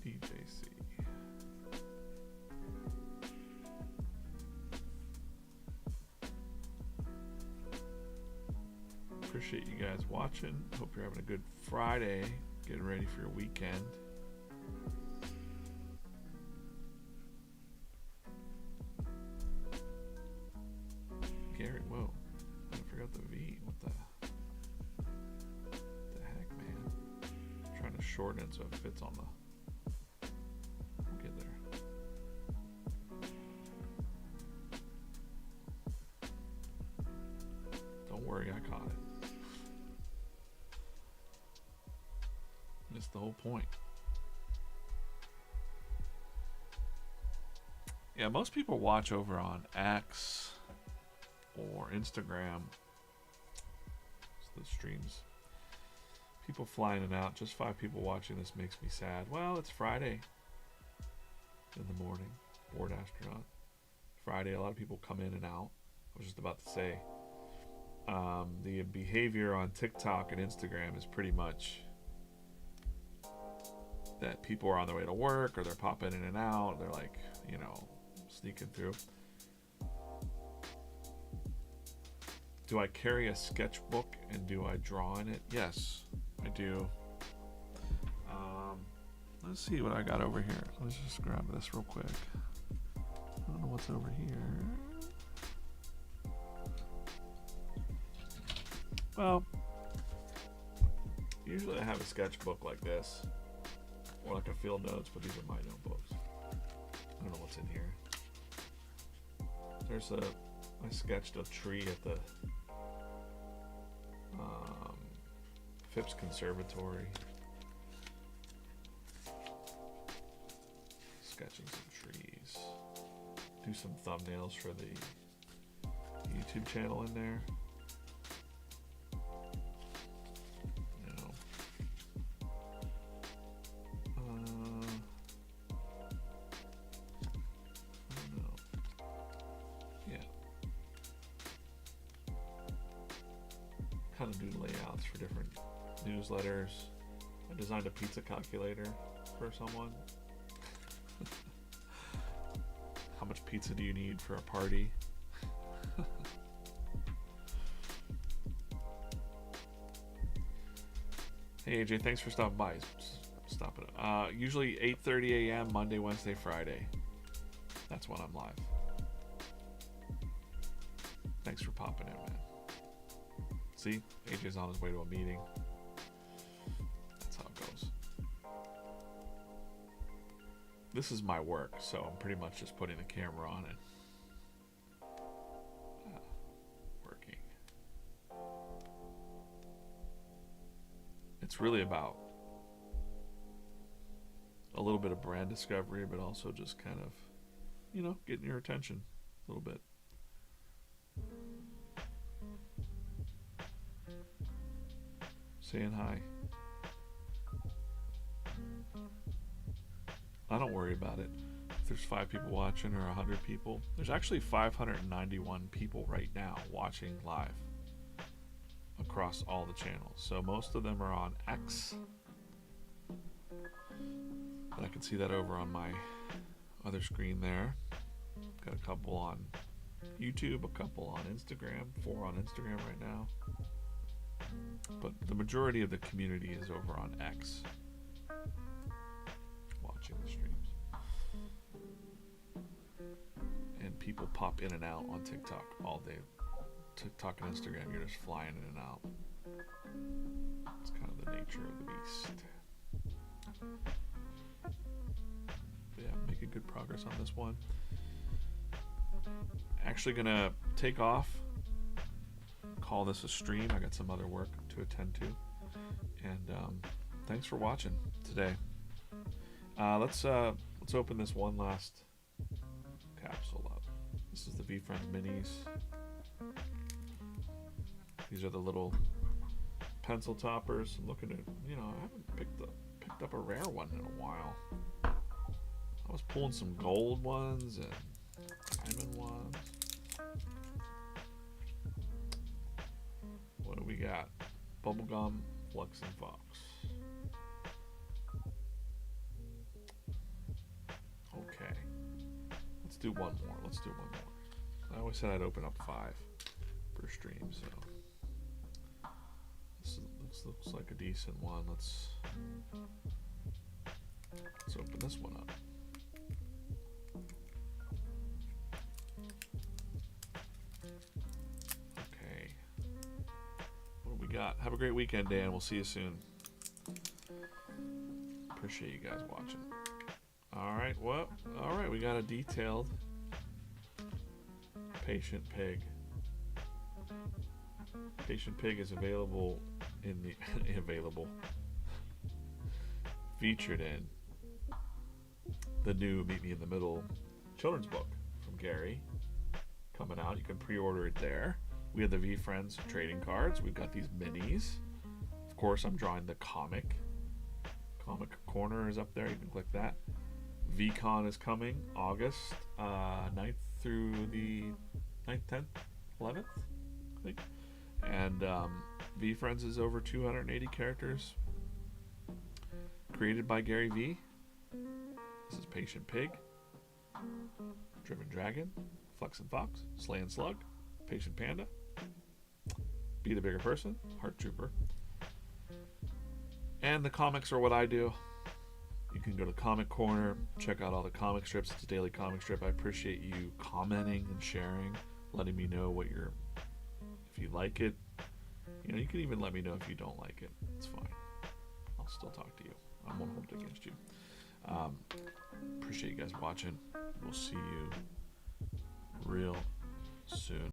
DJC. Appreciate you guys watching. Hope you're having a good Friday. Getting ready for your weekend. Gary, whoa. I forgot the V. What the heck, man? I'm trying to shorten it so it fits on the. We'll get there. Don't worry, I caught it. Missed the whole point. Yeah, most people watch over on X or Instagram. So the streams. People flying in and out. Just 5 people watching. This makes me sad. Well, it's Friday in the morning. Bored astronaut. Friday, a lot of people come in and out. I was just about to say. The behavior on TikTok and Instagram is pretty much that people are on their way to work or they're popping in and out. They're like, sneaking through. Do I carry a sketchbook and do I draw in it? Yes, I do. Let's see what I got over here. Let's just grab this real quick. I don't know what's over here. Well, usually I have a sketchbook like this, or like a field notes, but these are my notebooks. I don't know what's in here. I sketched a tree at the Phipps Conservatory. Sketching some trees. Do some thumbnails for the YouTube channel in there. Kind of do layouts for different newsletters. I designed a pizza calculator for someone. How much pizza do you need for a party? Hey AJ, thanks for stopping by. Stop it. Usually 8:30 a.m. Monday, Wednesday, Friday. That's when I'm live. Thanks for popping in, man. See, AJ's on his way to a meeting. That's how it goes. This is my work, so I'm pretty much just putting the camera on and working. It's really about a little bit of brand discovery, but also just kind of, getting your attention a little bit. Saying hi. I don't worry about it. If there's 5 people watching or 100 people, there's actually 591 people right now watching live across all the channels. So most of them are on X. And I can see that over on my other screen there. Got a couple on YouTube, a couple on Instagram, 4 on Instagram right now. But the majority of the community is over on X, watching the streams. And people pop in and out on TikTok all day. TikTok and Instagram, you're just flying in and out. It's kind of the nature of the beast. But yeah, making good progress on this one. Actually gonna take off. Call this a stream. I got some other work to attend to, and thanks for watching today. Let's open this one last capsule up. This is the VeeFriends minis. These are the little pencil toppers. I'm looking at, I haven't picked up a rare one in a while. I was pulling some gold ones and diamond ones. What do we got? Bubblegum, Flux, and Fox. Okay. Let's do one more. I always said I'd open up 5 per stream, so this looks like a decent one. Let's open this one up. Got. Have a great weekend, Dan. We'll see you soon. Appreciate you guys watching. All right, we got a detailed Patient Pig. Patient Pig is available in the featured in the new Meet Me in the Middle children's book from Gary coming out. You can pre-order it there. We have the VeeFriends trading cards. We've got these minis. Of course, I'm drawing the comic. Comic Corner is up there. You can click that. VCon is coming August 9th through the 9th, 10th, 11th, I think. And VeeFriends is over 280 characters. created by Gary V. This is Patient Pig, Driven Dragon, Flex and Fox, Slay and Slug, Patient Panda, Be the Bigger Person, Heart Trooper. And the comics are what I do. You can go to Comic Corner, check out all the comic strips. It's a daily comic strip. I appreciate you commenting and sharing, letting me know if you like it. You can even let me know if you don't like it. It's fine. I'll still talk to you. I won't hold it against you. Appreciate you guys watching. We'll see you real soon.